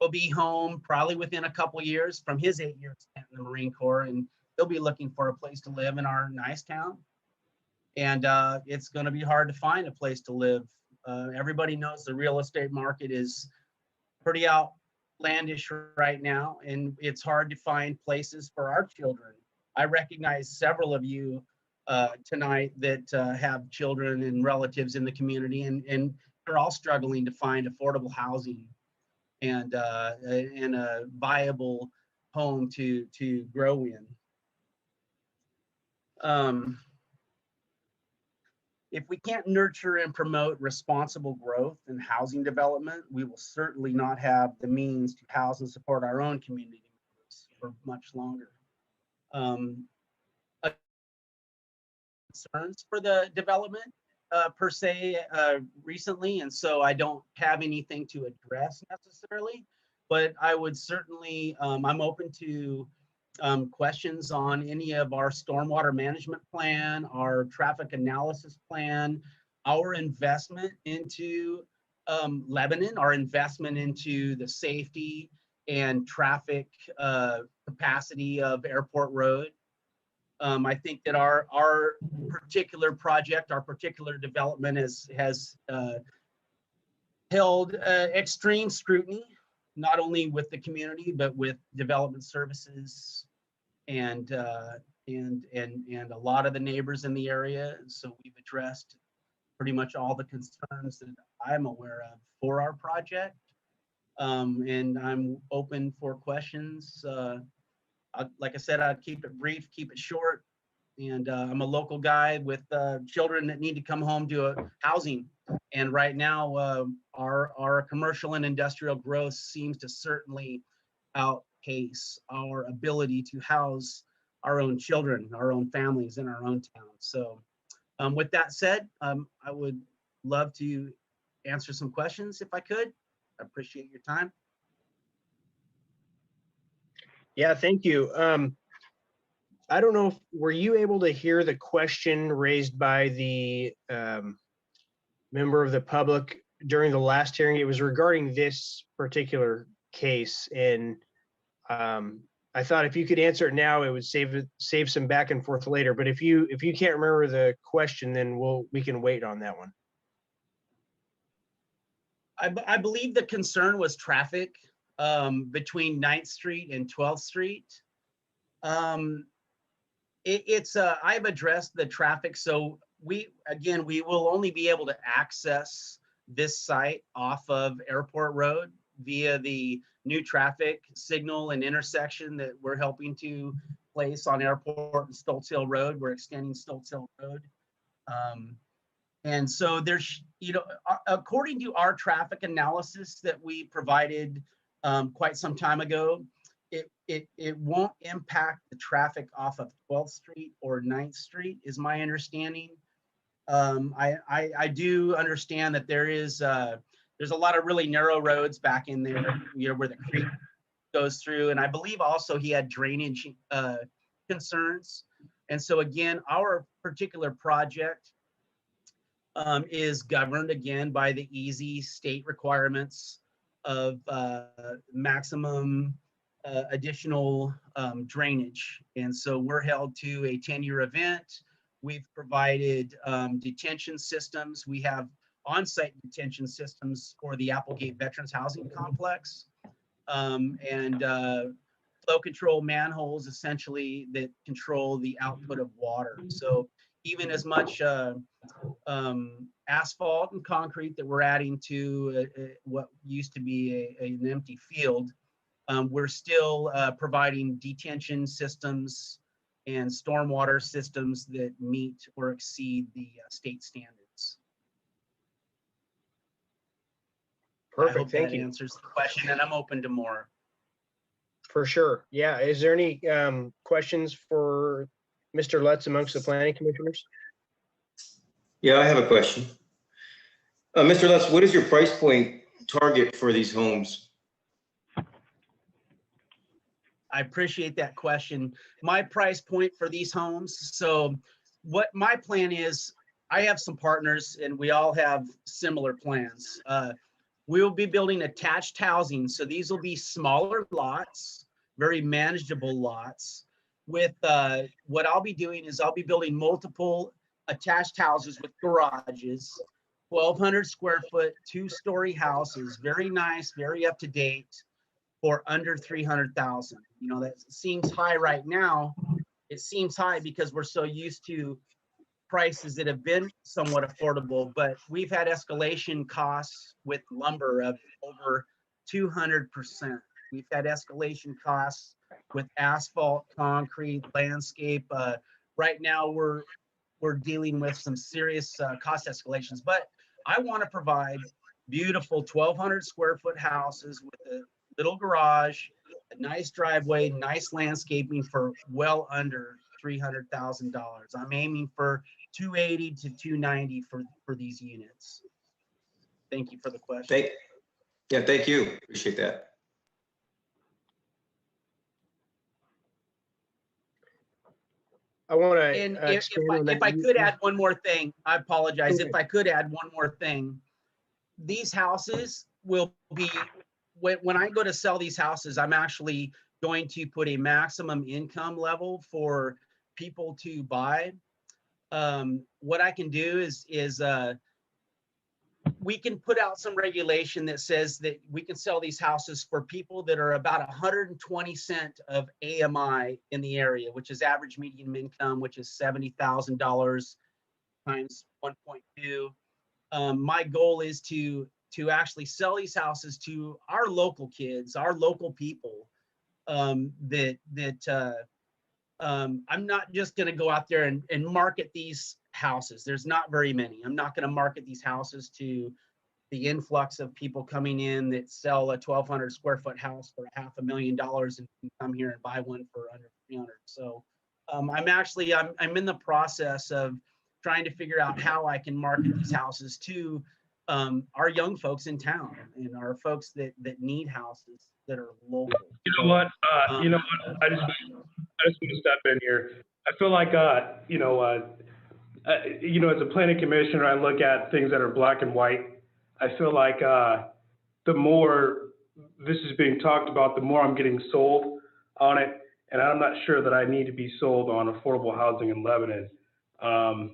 will be home probably within a couple years from his 8 years spent in the Marine Corps, and he'll be looking for a place to live in our nice town. And it's going to be hard to find a place to live. Everybody knows the real estate market is pretty outlandish right now, and it's hard to find places for our children. I recognize several of you tonight that have children and relatives in the community, and they're all struggling to find affordable housing and a viable home to grow in. If we can't nurture and promote responsible growth and housing development, we will certainly not have the means to house and support our own community members for much longer. Concerns for the development per se recently, and so I don't have anything to address necessarily, but I would certainly, I'm open to questions on any of our stormwater management plan, our traffic analysis plan, our investment into Lebanon, our investment into the safety and traffic capacity of Airport Road. I think that our particular project, our particular development has held extreme scrutiny, not only with the community, but with development services and a lot of the neighbors in the area. And so we've addressed pretty much all the concerns that I'm aware of for our project. And I'm open for questions. Like I said, I'd keep it brief, keep it short. And I'm a local guy with children that need to come home to a housing. And right now, our commercial and industrial growth seems to certainly outpace our ability to house our own children, our own families in our own town. So with that said, I would love to answer some questions if I could. I appreciate your time. Yeah, thank you. I don't know if, were you able to hear the question raised by the member of the public during the last hearing? It was regarding this particular case, and I thought if you could answer it now, it would save some back and forth later. But if you can't remember the question, then we can wait on that one. I believe the concern was traffic between 9th Street and 12th Street. I've addressed the traffic, so we will only be able to access this site off of Airport Road via the new traffic signal and intersection that we're helping to place on Airport and Stoltz Hill Road. We're extending Stoltz Hill Road. And so there's, according to our traffic analysis that we provided quite some time ago, it won't impact the traffic off of 12th Street or 9th Street, is my understanding. I do understand that there's a lot of really narrow roads back in there, where the creek goes through, and I believe also he had drainage concerns. And so again, our particular project is governed again by the easy state requirements of maximum additional drainage. And so we're held to a 10-year event. We've provided detention systems. We have on-site detention systems for the Applegate Veterans Housing Complex, and flow control manholes essentially that control the output of water. So even as much asphalt and concrete that we're adding to what used to be an empty field, we're still providing detention systems and stormwater systems that meet or exceed the state standards. Perfect, I hope thank that you. answers the question, and I'm open to more. For sure, yeah. Is there any questions for Mr. Lutz amongst the planning commissioners? Yeah, I have a question. Mr. Lutz, what is your price point target for these homes? I appreciate that question. My price point for these homes. So what my plan is, I have some partners and we all have similar plans. We'll be building attached housing. So these will be smaller lots, very manageable lots. With what I'll be doing is I'll be building multiple attached houses with garages, 1,200 square foot, 2-story houses, very nice, very up to date, for under 300,000. You know, that seems high right now. It seems high because we're so used to prices that have been somewhat affordable, but we've had escalation costs with lumber of over 200%. We've had escalation costs with asphalt, concrete, landscape. Right now we're dealing with some serious cost escalations, but I want to provide beautiful 1,200 square foot houses with a little garage, a nice driveway, nice landscaping for well under $300,000. I'm aiming for 280 to 290 for these units. Thank you for the question. Thank you. Appreciate that. I want to And if I could add one more thing, I apologize. If I could add one more thing, these houses will be, when I go to sell these houses, I'm actually going to put a maximum income level for people to buy. What I can do is we can put out some regulation that says that we can sell these houses for people that are about 120 cents of AMI in the area, which is average median income, which is $70,000 times 1.2. My goal is to actually sell these houses to our local kids, our local people. I'm not just going to go out there and market these houses. There's not very many. I'm not going to market these houses to the influx of people coming in that sell a 1,200 square foot house for $500,000 and can come here and buy one for under 300. So I'm in the process of trying to figure out how I can market these houses to our young folks in town and our folks that need houses that are local. You know what? I just want to step in here. I feel like, as a planning commissioner, I look at things that are black and white. I feel like the more this is being talked about, the more I'm getting sold on it. And I'm not sure that I need to be sold on affordable housing in Lebanon. And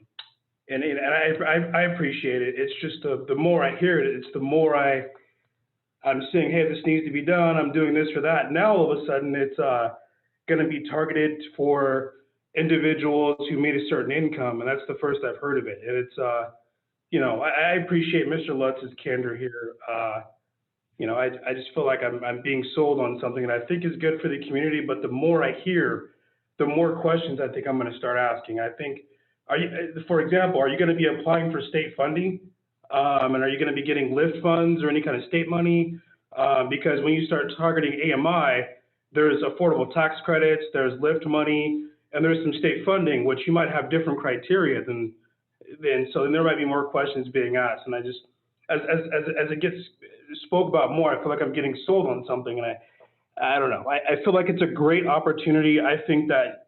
I appreciate it. It's just the more I hear it, it's the more I'm saying, hey, this needs to be done. I'm doing this or that. Now all of a sudden it's going to be targeted for individuals who made a certain income, and that's the first I've heard of it. And it's I appreciate Mr. Lutz's candor here. I just feel like I'm being sold on something that I think is good for the community. But the more I hear, the more questions I think I'm going to start asking. I think, for example, are you going to be applying for state funding? And are you going to be getting LIFT funds or any kind of state money? Because when you start targeting AMI, there's affordable tax credits, there's LIFT money, and there's some state funding, which you might have different criteria than so then there might be more questions being asked. And I just, as it gets spoke about more, I feel like I'm getting sold on something, and I don't know. I feel like it's a great opportunity. I think that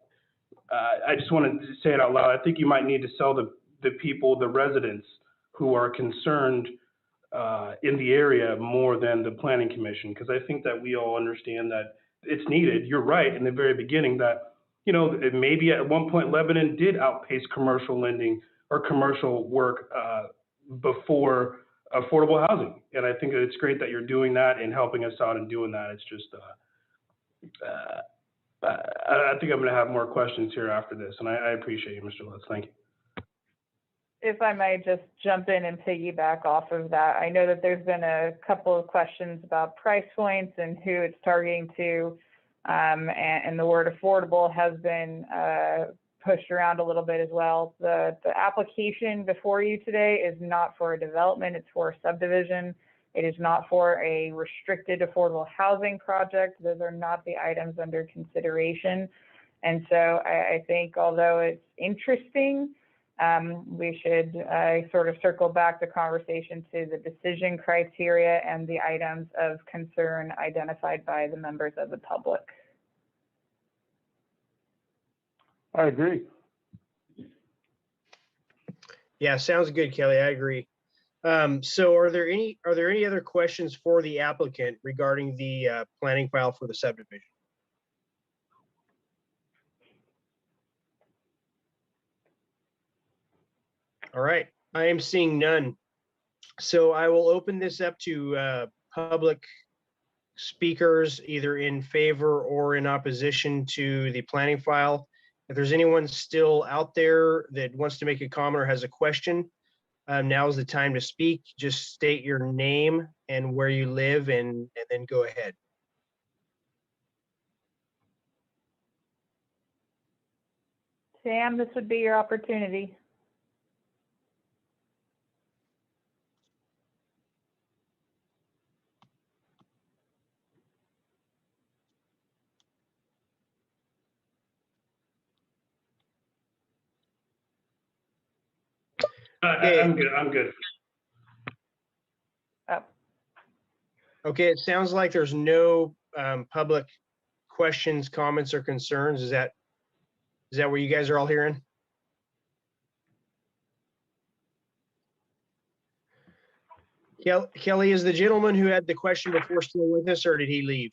I just want to say it out loud. I think you might need to sell the people, the residents who are concerned in the area more than the planning commission, because I think that we all understand that it's needed. You're right in the very beginning that, maybe at one point Lebanon did outpace commercial lending or commercial work before affordable housing. And I think that it's great that you're doing that and helping us out in doing that. It's just, I think I'm going to have more questions here after this, and I appreciate you, Mr. Lutz. Thank you. If I might just jump in and piggyback off of that, I know that there's been a couple of questions about price points and who it's targeting to, and the word affordable has been pushed around a little bit as well. The application before you today is not for a development, it's for a subdivision. It is not for a restricted affordable housing project. Those are not the items under consideration. And so I think although it's interesting, we should sort of circle back the conversation to the decision criteria and the items of concern identified by the members of the public. I agree. Yeah, sounds good, Kelly. I agree. So are there any other questions for the applicant regarding the planning file for the subdivision? All right, I am seeing none. So I will open this up to public speakers, either in favor or in opposition to the planning file. If there's anyone still out there that wants to make a comment or has a question, now is the time to speak. Just state your name and where you live and then go ahead. Sam, this would be your opportunity. I'm good. I'm good. Oh. Okay, it sounds like there's no public questions, comments, or concerns. Is that what you guys are all hearing? Kelly, is the gentleman who had the question before still with us, or did he leave?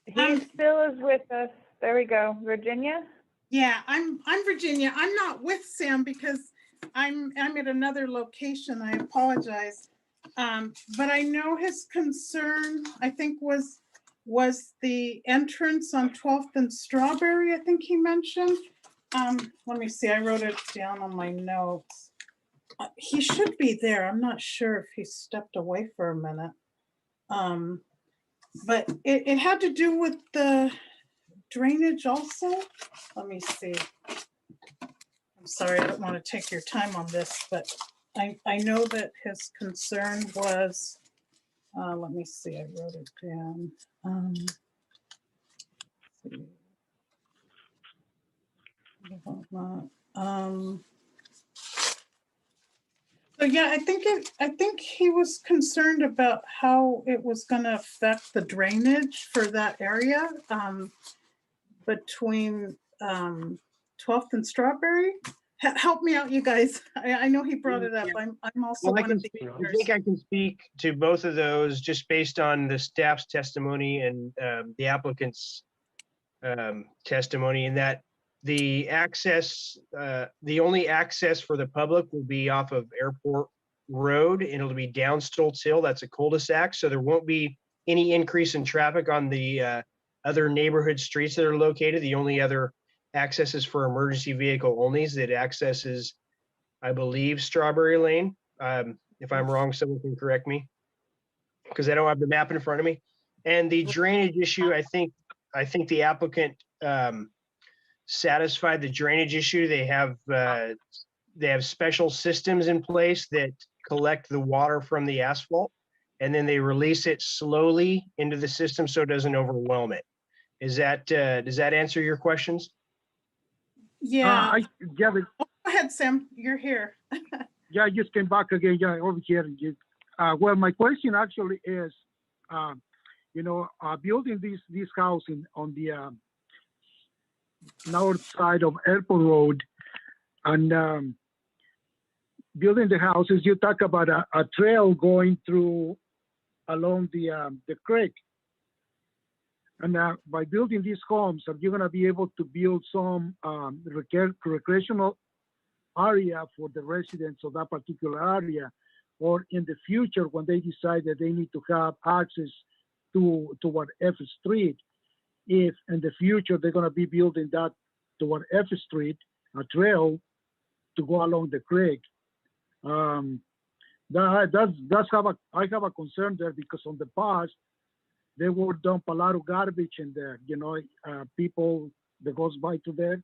He still is with us. There we go. Virginia? Yeah, I'm Virginia. I'm not with Sam because I'm at another location. I apologize. But I know his concern, I think, was the entrance on 12th and Strawberry, I think he mentioned. Let me see, I wrote it down on my notes. He should be there. I'm not sure if he stepped away for a minute. But it had to do with the drainage also. Let me see. I'm sorry, I don't want to take your time on this, but I know that his concern was, let me see, I wrote it down. So yeah, I think he was concerned about how it was going to affect the drainage for that area between 12th and Strawberry. Help me out, you guys. I know he brought it up. I'm also Well, one of the I think I can speak to both of those just based on the staff's testimony and the applicant's testimony, in that the access, the only access for the public will be off of Airport Road, and it'll be down Stoltz Hill. That's a cul-de-sac, so there won't be any increase in traffic on the other neighborhood streets that are located. The only other access is for emergency vehicle only. That accesses, I believe, Strawberry Lane. If I'm wrong, someone can correct me, because I don't have the map in front of me. And the drainage issue, I think the applicant satisfied the drainage issue. They have special systems in place that collect the water from the asphalt, and then they release it slowly into the system so it doesn't overwhelm it. Does that answer your questions? Yeah. Go ahead, Sam. You're here. Yeah, I just came back again. Yeah, over here. Well, my question actually is, building this house on the north side of Airport Road, and building the houses, you talk about a trail going through along the creek. And by building these homes, are you going to be able to build some recreational area for the residents of that particular area? Or in the future, when they decide that they need to have access toward F Street, if in the future they're going to be building that toward F Street, a trail to go along the creek. I have a concern there, because on the past, they would dump a lot of garbage in there, people that goes by to there.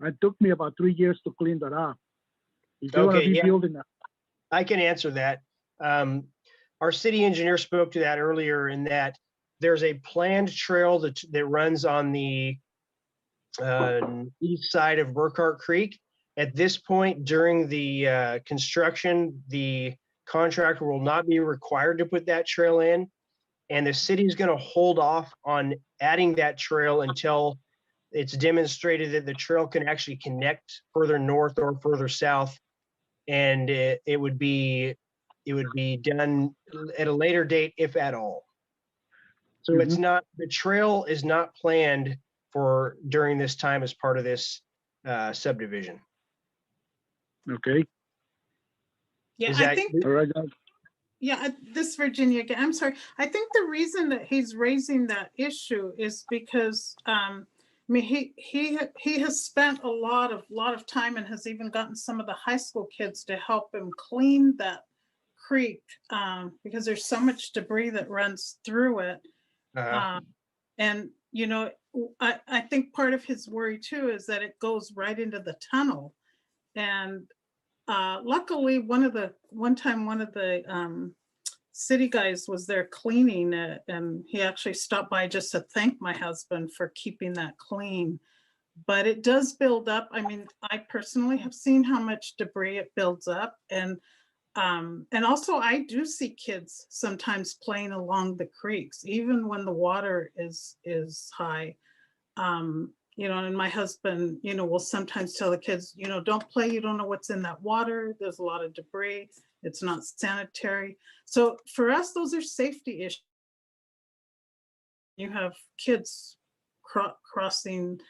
It took me about 3 years to clean that up. If you're going to be building that. I can answer that. Our city engineer spoke to that earlier, in that there's a planned trail that runs on the east side of Burkhart Creek. At this point during the construction, the contractor will not be required to put that trail in. And the city is going to hold off on adding that trail until it's demonstrated that the trail can actually connect further north or further south. And it would be done at a later date, if at all. So it's not, the trail is not planned for during this time as part of this subdivision. Okay. Yeah, Is I that- think, All right. yeah, this Virginia again, I'm sorry. I think the reason that he's raising that issue is because, I mean, he has spent a lot of time and has even gotten some of the high school kids to help him clean that creek, because there's so much debris that runs through it. And, you know, I think part of his worry too is that it goes right into the tunnel. And luckily, one time one of the city guys was there cleaning it, and he actually stopped by just to thank my husband for keeping that clean. But it does build up. I mean, I personally have seen how much debris it builds up, and also I do see kids sometimes playing along the creeks, even when the water is high. You know, and my husband, you know, will sometimes tell the kids, you know, don't play, you don't know what's in that water. There's a lot of debris. It's not sanitary. So for us, those are safety issues. You have kids crossing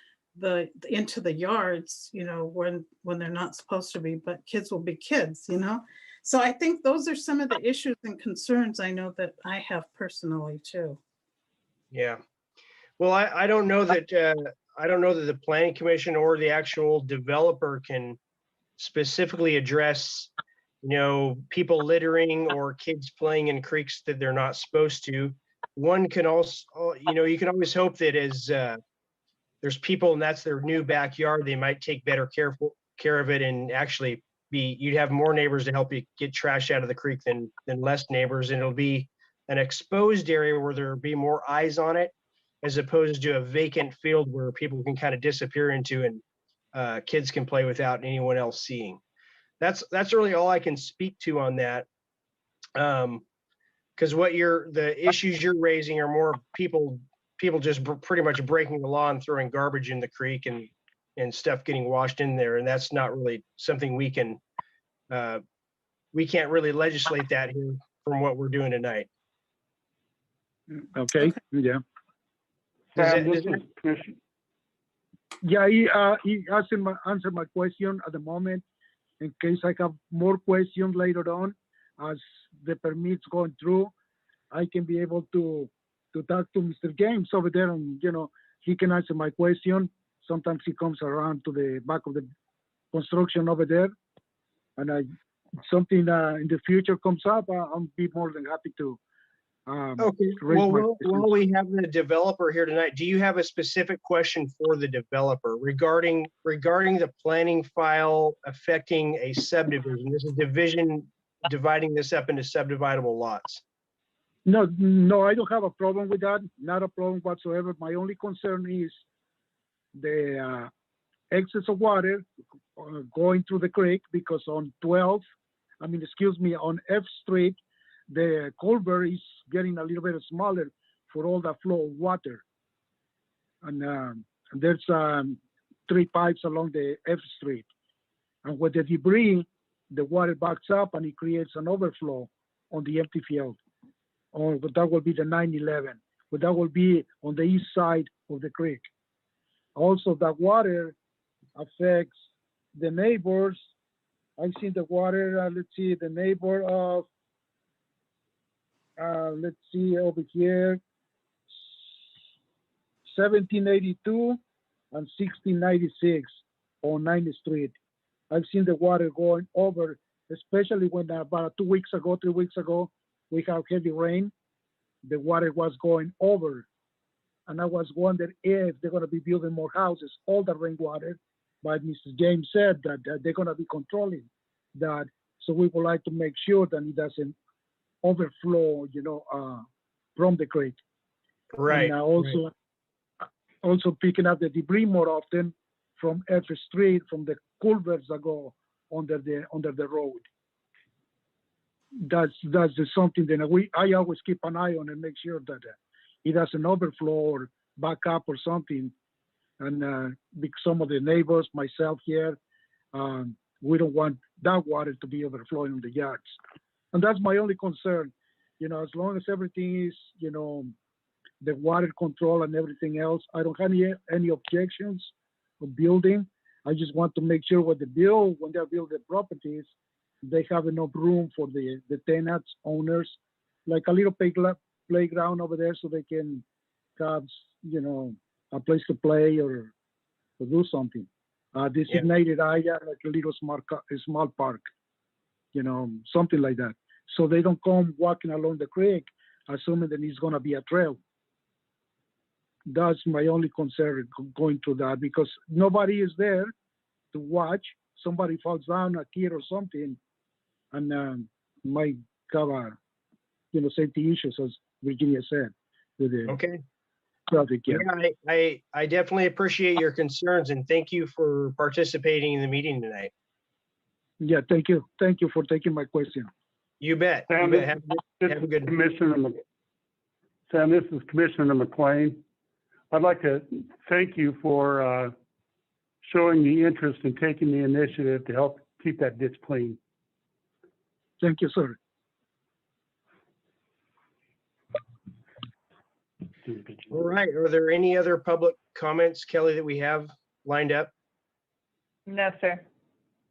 into the yards, you know, when they're not supposed to be, but kids will be kids, you know? So I think those are some of the issues and concerns I know that I have personally too. Yeah. Well, I don't know that the planning commission or the actual developer can specifically address, you know, people littering or kids playing in creeks that they're not supposed to. One can also, you know, you can always hope that as there's people and that's their new backyard, they might take better care of it and actually you'd have more neighbors to help you get trash out of the creek than less neighbors, and it'll be an exposed area where there'll be more eyes on it, as opposed to a vacant field where people can kind of disappear into and kids can play without anyone else seeing. That's really all I can speak to on that. Because the issues you're raising are more people just pretty much breaking the law and throwing garbage in the creek and stuff getting washed in there, and that's not really something we can't really legislate that here from what we're doing tonight. Okay. Yeah. Commission. Yeah, he answered my question at the moment. In case I have more questions later on, as the permits going through, I can be able to talk to Mr. James over there, and you know, he can answer my question. Sometimes he comes around to the back of the construction over there, and something in the future comes up, I'll be more than happy to. Okay. Well, while we have the developer here tonight, do you have a specific question for the developer regarding the planning file affecting a subdivision? This is dividing this up into subdividable lots. No, I don't have a problem with that. Not a problem whatsoever. My only concern is the excess of water going through the creek, because on on F Street, the culvert is getting a little bit smaller for all the flow of water. And there's 3 pipes along the F Street. And with the debris, the water backs up and it creates an overflow on the empty field. But that will be the 911. But that will be on the east side of the creek. Also, that water affects the neighbors. I've seen the water, let's see, the neighbor of, let's see over here, 1782 and 1696 on 9th Street. I've seen the water going over, especially when about 3 weeks ago, we have heavy rain. The water was going over. And I was wondering if they're going to be building more houses, all the rainwater. But Mrs. James said that they're going to be controlling that. So we would like to make sure that it doesn't overflow, from the creek. Right. And also, also picking up the debris more often from F Street, from the culverts that go under the road. That's something that I always keep an eye on and make sure that it doesn't overflow or back up or something. And some of the neighbors, myself here, we don't want that water to be overflowing on the yards. And that's my only concern. As long as everything is, the water control and everything else, I don't have any objections of building. I just want to make sure when they build the properties, they have enough room for the tenants, owners, like a little playground over there so they can have, a place to play or do something. Designated area, like a little small park, something like that. So they don't come walking along the creek, assuming that it's gonna be a trail. That's my only concern going through that, because nobody is there to watch. Somebody falls down, a kid or something, and might have safety issues, as Virginia said. With the Okay. traffic. Yeah. Yeah, I definitely appreciate your concerns, and thank you for participating in the meeting tonight. Yeah, thank you. Thank you for taking my question. You bet. Sam, You bet. Have a good. Sam, this is Commissioner McLean. I'd like to thank you for showing the interest and taking the initiative to help keep that ditch clean. Thank you, sir. All right. Are there any other public comments, Kelly, that we have lined up? No, sir.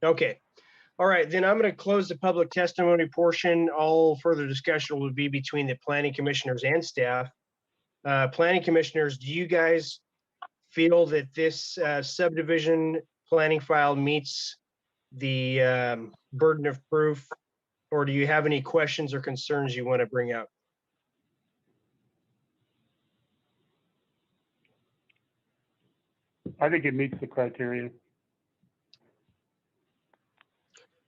Okay. All right, then I'm going to close the public testimony portion. All further discussion will be between the planning commissioners and staff. Planning commissioners, do you guys feel that this subdivision planning file meets the burden of proof, or do you have any questions or concerns you want to bring up? I think it meets the criteria.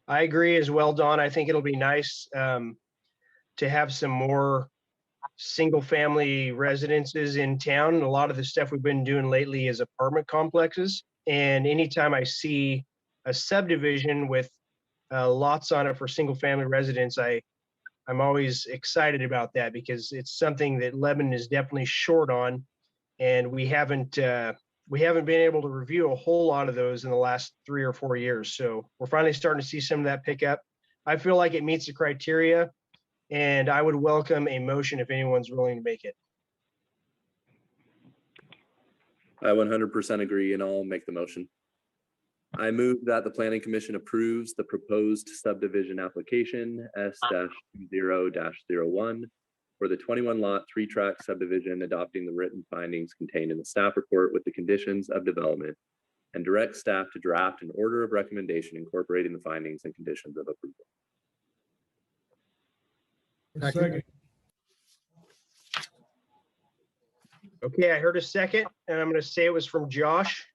I agree as well, Don. I think it'll be nice to have some more single-family residences in town. A lot of the stuff we've been doing lately is apartment complexes. And anytime I see a subdivision with lots on it for single-family residents, I'm always excited about that, because it's something that Lebanon is definitely short on, and we haven't been able to review a whole lot of those in the last 3 or 4 years. So we're finally starting to see some of that pick up. I feel like it meets the criteria, and I would welcome a motion if anyone's willing to make it. I 100% agree, and I'll make the motion. I move that the Planning Commission approves the proposed subdivision application S-20-01 for the 21 lot 3-tract subdivision, adopting the written findings contained in the staff report with the conditions of development, and direct staff to draft an order of recommendation incorporating the findings and conditions of approval. Second. Okay, I heard a second, and I'm going to say it was from Josh.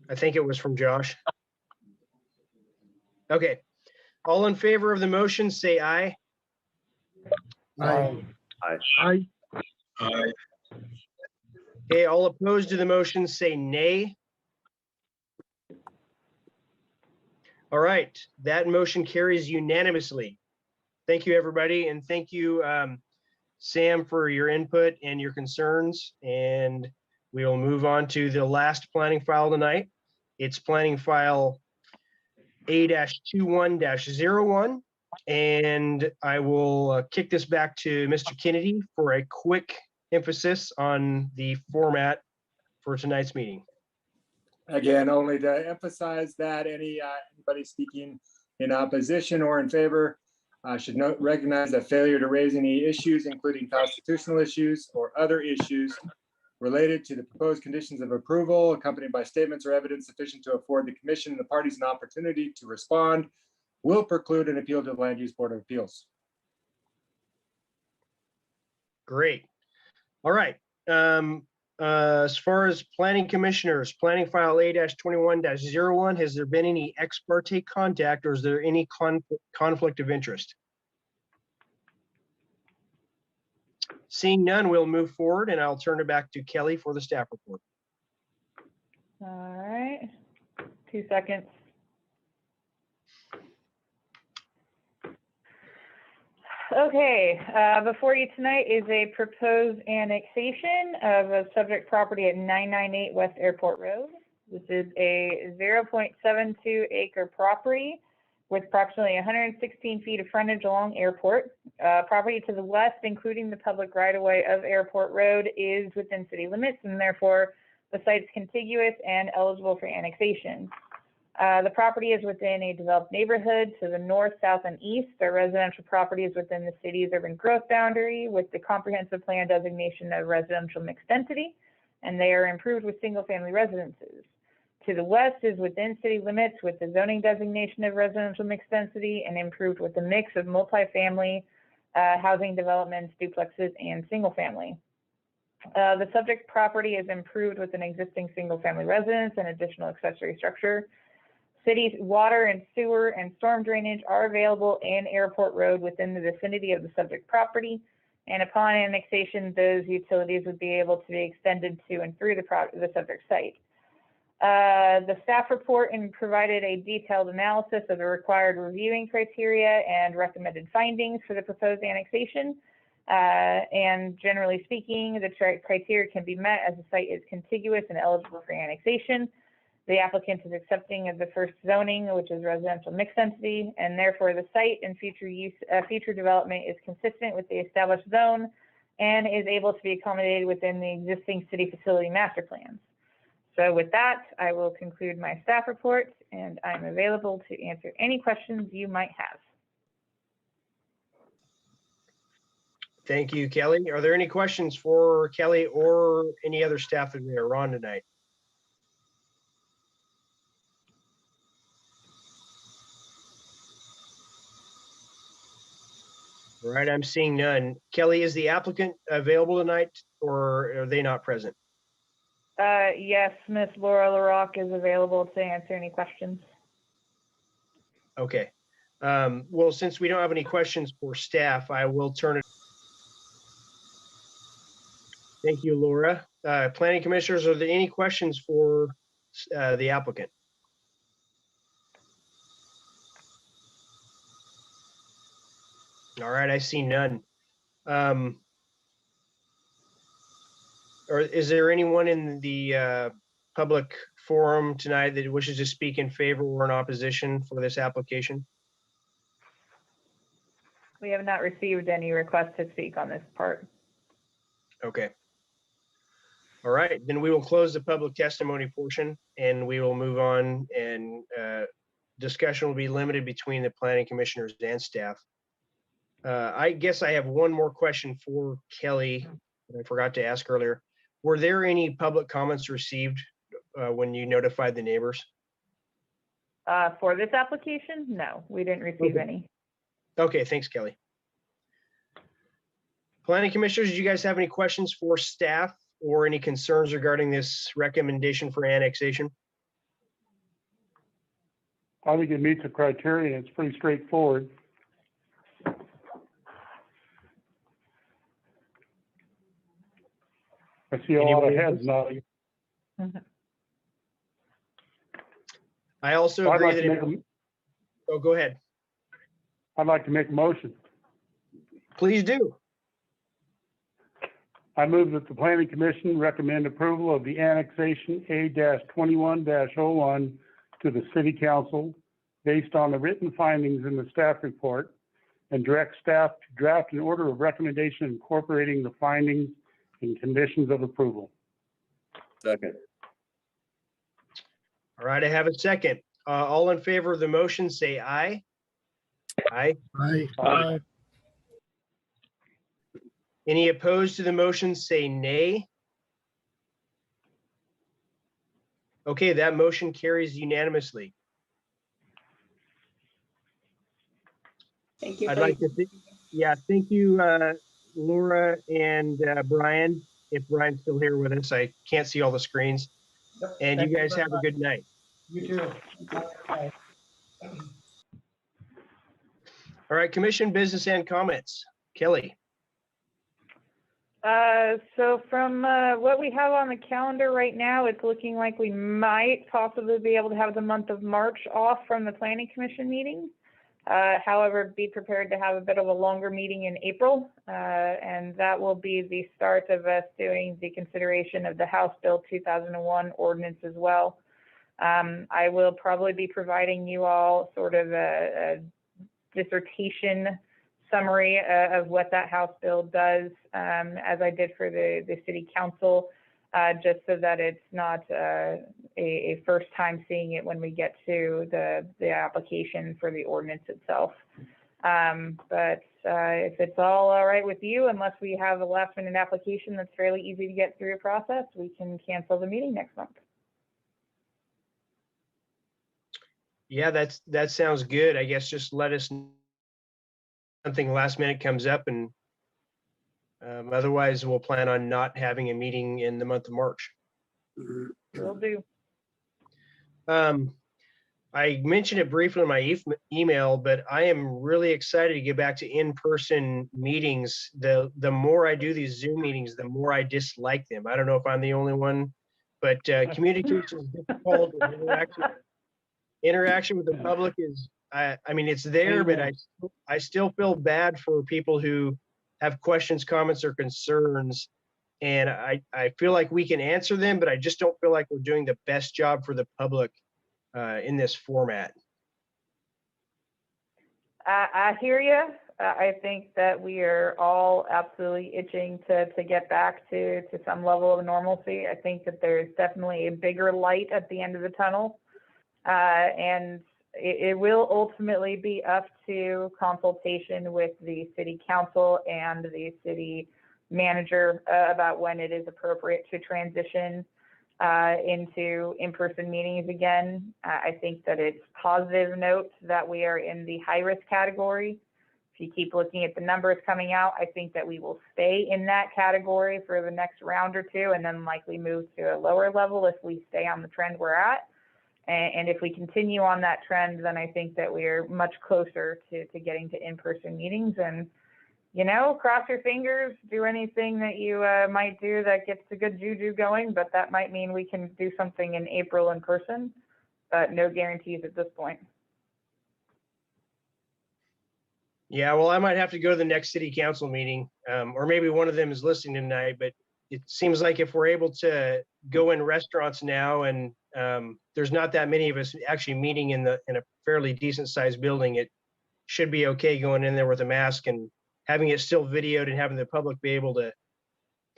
I think it was from Josh. Okay. All in favor of the motion, say aye. Aye. Aye. Aye. Aye. Okay, all opposed to the motion, say nay. All right, that motion carries unanimously. Thank you, everybody, and thank you, Sam, for your input and your concerns. And we will move on to the last planning file tonight. It's planning file A-21-01. And I will kick this back to Mr. Kennedy for a quick emphasis on the format for tonight's meeting. Again, only to emphasize that anybody speaking in opposition or in favor should recognize that failure to raise any issues, including constitutional issues or other issues related to the proposed conditions of approval, accompanied by statements or evidence sufficient to afford the commission and the parties an opportunity to respond, will preclude an appeal to the Land Use Board of Appeals. Great. All right. As far as planning commissioners, planning file A-21-01, has there been any ex parte contact, or is there any conflict of interest? Seeing none, we'll move forward and I'll turn it back to Kelly for the staff report. All right, 2 seconds. Okay, before you tonight is a proposed annexation of a subject property at 998 West Airport Road. This is a 0.72 acre property with approximately 116 feet of frontage along airport. Property to the west, including the public right-of-way of Airport Road, is within city limits, and therefore the site's contiguous and eligible for annexation. The property is within a developed neighborhood. To the north, south, and east are residential properties within the city's urban growth boundary with the comprehensive plan designation of residential mixed density, and they are improved with single-family residences. To the west is within city limits with the zoning designation of residential mixed density and improved with a mix of multifamily housing developments, duplexes, and single-family. The subject property is improved with an existing single-family residence and additional accessory structure. City's water and sewer and storm drainage are available in Airport Road within the vicinity of the subject property. And upon annexation, those utilities would be able to be extended to and through the subject site. The staff report and provided a detailed analysis of the required reviewing criteria and recommended findings for the proposed annexation. And generally speaking, the criteria can be met as the site is contiguous and eligible for annexation. The applicant is accepting of the first zoning, which is residential mixed density, and therefore the site and future development is consistent with the established zone and is able to be accommodated within the existing city facility master plans. So with that, I will conclude my staff report, and I'm available to answer any questions you might have. Thank you, Kelly. Are there any questions for Kelly or any other staff that we are on tonight? All right, I'm seeing none. Kelly, is the applicant available tonight or are they not present? Yes, Miss Laura LaRocque is available to answer any questions. Okay. Well, since we don't have any questions for staff, I will turn it. Thank you, Laura. Planning commissioners, are there any questions for the applicant? All right, I see none. Or is there anyone in the public forum tonight that wishes to speak in favor or in opposition for this application? We have not received any requests to speak on this part. Okay. All right, then we will close the public testimony portion and we will move on, and discussion will be limited between the planning commissioners and staff. I guess I have one more question for Kelly that I forgot to ask earlier. Were there any public comments received when you notified the neighbors? For this application, no, we didn't receive any. Okay, thanks, Kelly. Planning commissioners, do you guys have any questions for staff or any concerns regarding this recommendation for annexation? I think it meets the criteria. It's pretty straightforward. I see a lot of heads nodding. I also agree that oh, go ahead. I'd like to make a motion. Please do. I move that the Planning Commission recommend approval of the annexation A-21-01 to the City Council based on the written findings in the staff report, and direct staff to draft an order of recommendation incorporating the findings and conditions of approval. Second. All right, I have a second. All in favor of the motion, say aye. Aye. Aye. Aye. Any opposed to the motion, say nay. Okay, that motion carries unanimously. Thank you. I'd like to thank you, Laura and Brian. If Brian's still here with us, I can't see all the screens. Yep, and you guys have a good night. You too. Bye. All right, commission business and comments. Kelly. So from what we have on the calendar right now, it's looking like we might possibly be able to have the month of March off from the Planning Commission meeting. However, be prepared to have a bit of a longer meeting in April, and that will be the start of us doing the consideration of the House Bill 2001 ordinance as well. I will probably be providing you all sort of a dissertation summary of what that House bill does, as I did for the City Council, just so that it's not a first time seeing it when we get to the application for the ordinance itself. But if it's all right with you, unless we have a last minute application that's fairly easy to get through a process, we can cancel the meeting next month. Yeah, that sounds good. I guess just let us know if something last minute comes up, and otherwise we'll plan on not having a meeting in the month of March. Will do. I mentioned it briefly in my email, but I am really excited to get back to in-person meetings. The more I do these Zoom meetings, the more I dislike them. I don't know if I'm the only one, but communication is difficult. Interaction with the public is, I mean, it's there, but I still feel bad for people who have questions, comments, or concerns. And I feel like we can answer them, but I just don't feel like we're doing the best job for the public in this format. I hear you. I think that we are all absolutely itching to get back to some level of normalcy. I think that there's definitely a bigger light at the end of the tunnel. And it will ultimately be up to consultation with the City Council and the City Manager about when it is appropriate to transition into in-person meetings again. I think that it's positive note that we are in the high-risk category. If you keep looking at the numbers coming out, I think that we will stay in that category for the next round or two, and then likely move to a lower level if we stay on the trend we're at. And if we continue on that trend, then I think that we are much closer to getting to in-person meetings. And, you know, cross your fingers, do anything that you might do that gets the good juju going, but that might mean we can do something in April in person, but no guarantees at this point. Yeah, well, I might have to go to the next City Council meeting, or maybe one of them is listening tonight, but it seems like if we're able to go in restaurants now, and there's not that many of us actually meeting in a fairly decent sized building, it should be okay going in there with a mask and having it still videoed and having the public be able to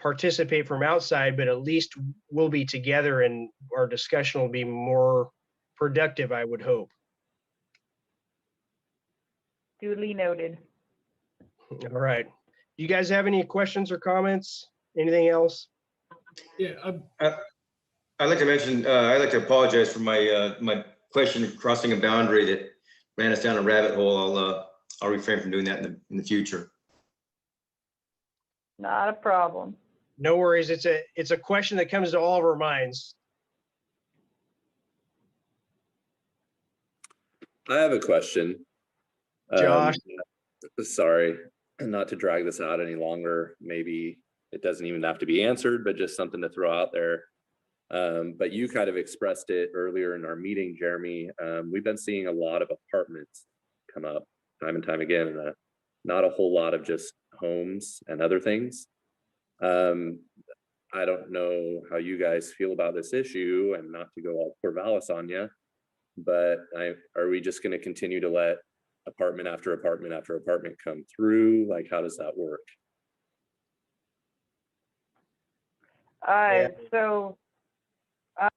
participate from outside, but at least we'll be together and our discussion will be more productive, I would hope. Duly noted. All right. You guys have any questions or comments? Anything else? Yeah. I'd like to mention, I'd like to apologize for my my question crossing a boundary that ran us down a rabbit hole. I'll refrain from doing that in the future. Not a problem. No worries. It's a question that comes to all of our minds. I have a question. Josh. Sorry, not to drag this out any longer. Maybe it doesn't even have to be answered, but just something to throw out there. But you kind of expressed it earlier in our meeting, Jeremy. We've been seeing a lot of apartments come up time and time again, and not a whole lot of just homes and other things. I don't know how you guys feel about this issue, and not to go all Corvallis on you, but are we just going to continue to let apartment after apartment after apartment come through? Like, how does that work? So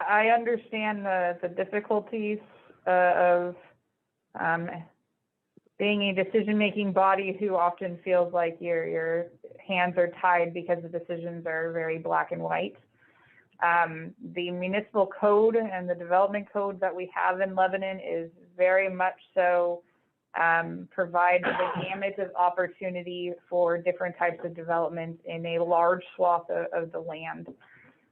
I understand the difficulties of being a decision-making body who often feels like your hands are tied because the decisions are very black and white. The municipal code and the development code that we have in Lebanon is very much so provides the gamut of opportunity for different types of development in a large swath of the land.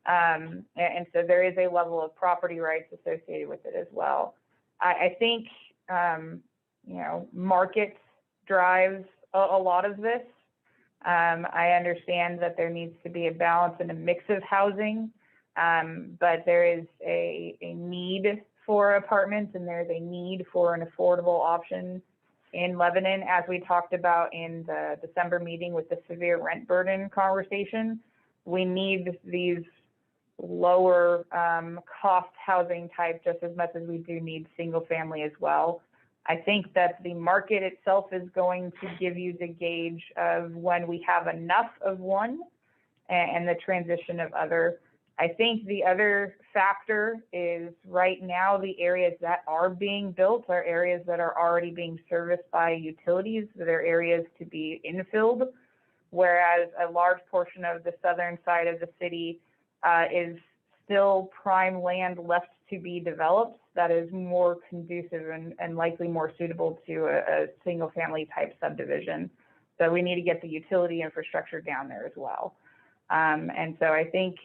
And so there is a level of property rights associated with it as well. I think, you know, market drives a lot of this. I understand that there needs to be a balance and a mix of housing, but there is a need for apartments, and there's a need for an affordable option in Lebanon, as we talked about in the December meeting with the severe rent burden conversation. We need these lower cost housing type just as much as we do need single family as well. I think that the market itself is going to give you the gauge of when we have enough of one and the transition of other. I think the other factor is right now the areas that are being built are areas that are already being serviced by utilities. They're areas to be infilled, whereas a large portion of the southern side of the city is still prime land left to be developed that is more conducive and likely more suitable to a single family type subdivision. So we need to get the utility infrastructure down there as well. And so I think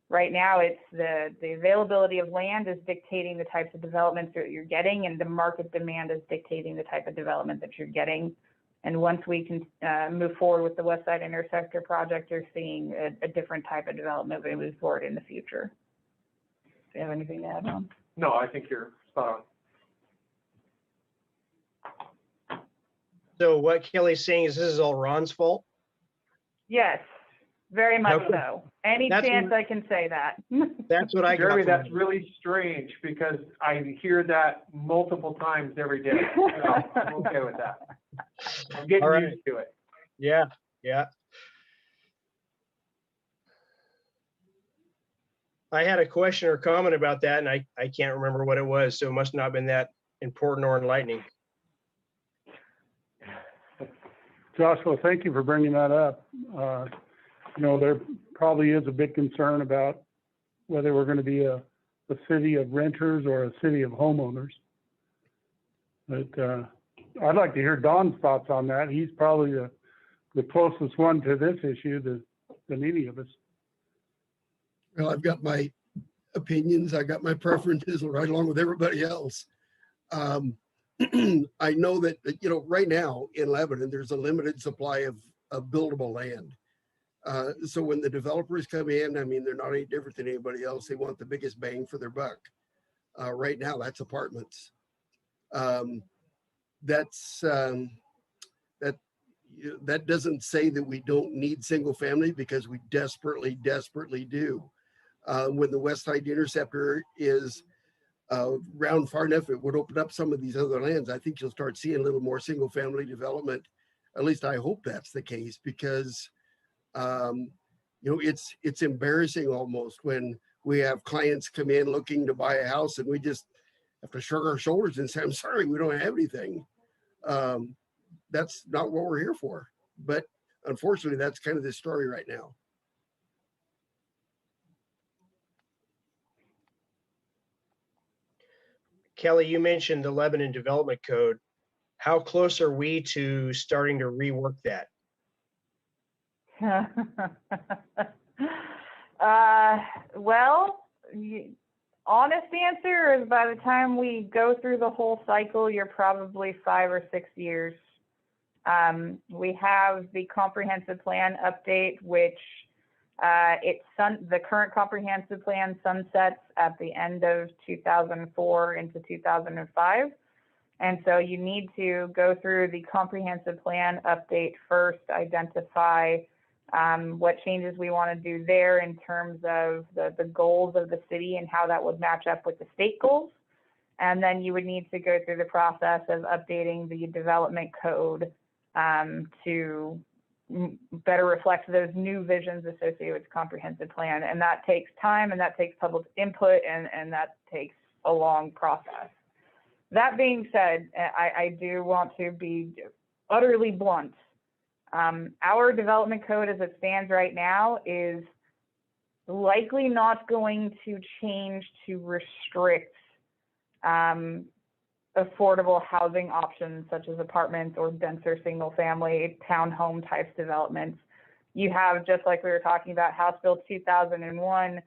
right now it's the availability of land is dictating the types of developments that you're getting, and the market demand is dictating the type of development that you're getting. And once we can move forward with the West Side Intersector project, you're seeing a different type of development we move forward in the future. Do you have anything to add on? No, I think you're spot on. So what Kelly's saying is this is all Ron's fault? Yes, very much Okay. so. Any That's chance what- I can say that. That's what I got. Jeremy, from that's it. really strange because I hear that multiple times every day. So I'm okay with that. I'm getting All right. used to it. Yeah, yeah. I had a question or comment about that, and I can't remember what it was, so it must not have been that important or enlightening. Joshua, thank you for bringing that up. You know, there probably is a big concern about whether we're going to be a city of renters or a city of homeowners. But I'd like to hear Don's thoughts on that. He's probably the closest one to this issue than any of us. Well, I've got my opinions, I got my preferences right along with everybody else. I know that, you know, right now in Lebanon, there's a limited supply of buildable land. So when the developers come in, I mean, they're not any different than anybody else. They want the biggest bang for their buck. Right now, that's apartments. That doesn't say that we don't need single family, because we desperately do. When the West Side Interceptor is round far enough, it would open up some of these other lands. I think you'll start seeing a little more single family development. At least I hope that's the case, because you know, it's embarrassing almost when we have clients come in looking to buy a house and we just have to shrug our shoulders and say, I'm sorry, we don't have anything. That's not what we're here for. But unfortunately, that's kind of the story right now. Kelly, you mentioned the Lebanon Development Code. How close are we to starting to rework that? Well, honest answer is by the time we go through the whole cycle, you're probably 5 or 6 years. We have the comprehensive plan update, which the current comprehensive plan sunsets at the end of 2004 into 2005. And so you need to go through the comprehensive plan update first, identify what changes we want to do there in terms of the goals of the city and how that would match up with the state goals. And then you would need to go through the process of updating the development code to better reflect those new visions associated with the comprehensive plan. And that takes time, and that takes public input, and that takes a long process. That being said, I do want to be utterly blunt. Our development code as it stands right now is likely not going to change to restrict affordable housing options such as apartments or denser single family townhome types developments. You have, just like we were talking about, House Bill 2001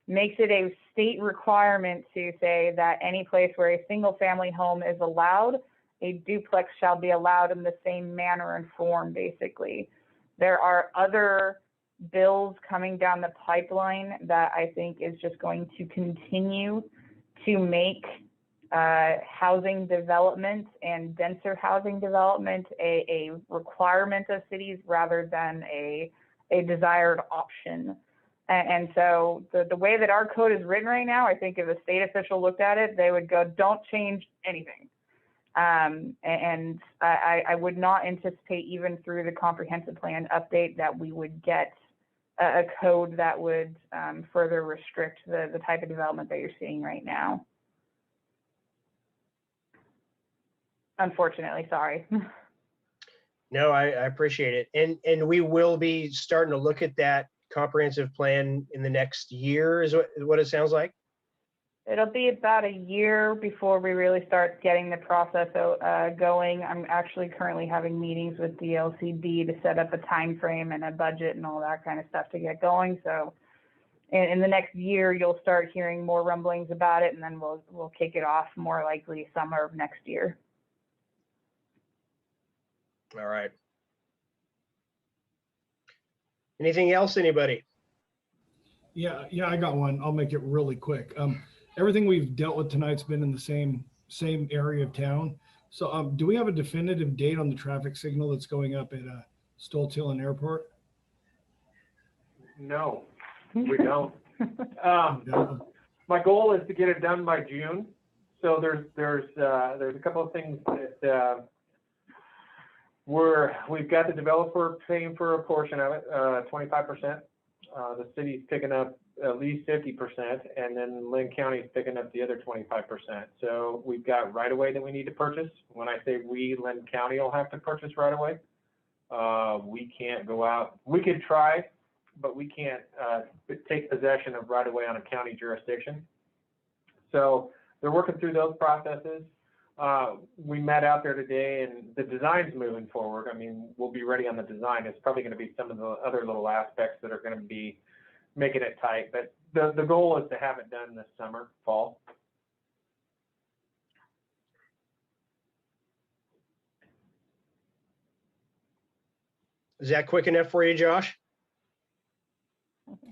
makes it a state requirement to say that any place where a single family home is allowed, a duplex shall be allowed in the same manner and form, basically. There are other bills coming down the pipeline that I think is just going to continue to make housing development and denser housing development a requirement of cities rather than a desired option. And so the way that our code is written right now, I think if a state official looked at it, they would go, don't change anything. And I would not anticipate even through the comprehensive plan update that we would get a code that would further restrict the type of development that you're seeing right now. Unfortunately, sorry. No, I appreciate it. And we will be starting to look at that comprehensive plan in the next year, is what it sounds like? It'll be about a year before we really start getting the process going. I'm actually currently having meetings with the LCD to set up a time frame and a budget and all that kind of stuff to get going. So in the next year, you'll start hearing more rumblings about it, and then we'll kick it off more likely summer of next year. All right. Anything else, anybody? Yeah, I got one. I'll make it really quick. Everything we've dealt with tonight's been in the same area of town. So do we have a definitive date on the traffic signal that's going up at Stolthill Airport? No, we don't. My goal is to get it done by June. So there's a couple of things that we've got the developer paying for a portion of it, 25%. The city's picking up at least 50%, and then Lynn County's picking up the other 25%. So we've got right of way that we need to purchase. When I say we, Lynn County will have to purchase right of way. We can't go out. We could try, but we can't take possession of right of way on a county jurisdiction. So they're working through those processes. We met out there today, and the design's moving forward. I mean, we'll be ready on the design. It's probably going to be some of the other little aspects that are going to be making it tight. But the goal is to have it done this summer, fall. Is that quick enough for you, Josh?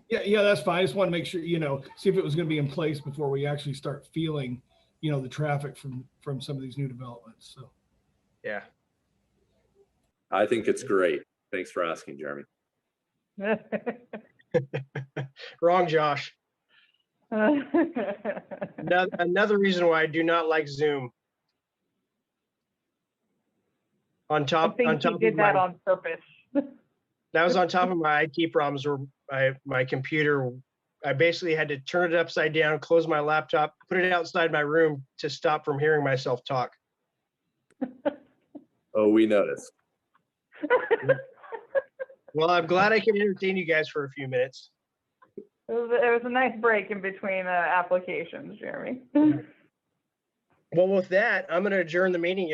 Yeah, that's fine. I just want to make sure, see if it was going to be in place before we actually start feeling, the traffic from some of these new developments. So, yeah. I think it's great. Thanks for asking, Jeremy. Wrong, Josh. Another reason why I do not like Zoom. On top he did that on purpose. That was on top of my IT problems where my computer, I basically had to turn it upside down, close my laptop, put it outside my room to stop from hearing myself talk. Oh, we noticed. Well, I'm glad I can entertain you guys for a few minutes. It was a nice break in between applications, Jeremy. Well, with that, I'm going to adjourn the meeting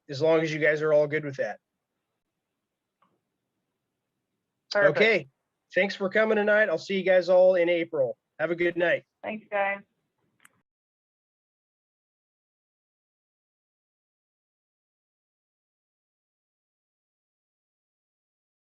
as long as you guys are all good with that. Perfect. Okay. Thanks for coming tonight. I'll see you guys all in April. Have a good night. Thanks, guys.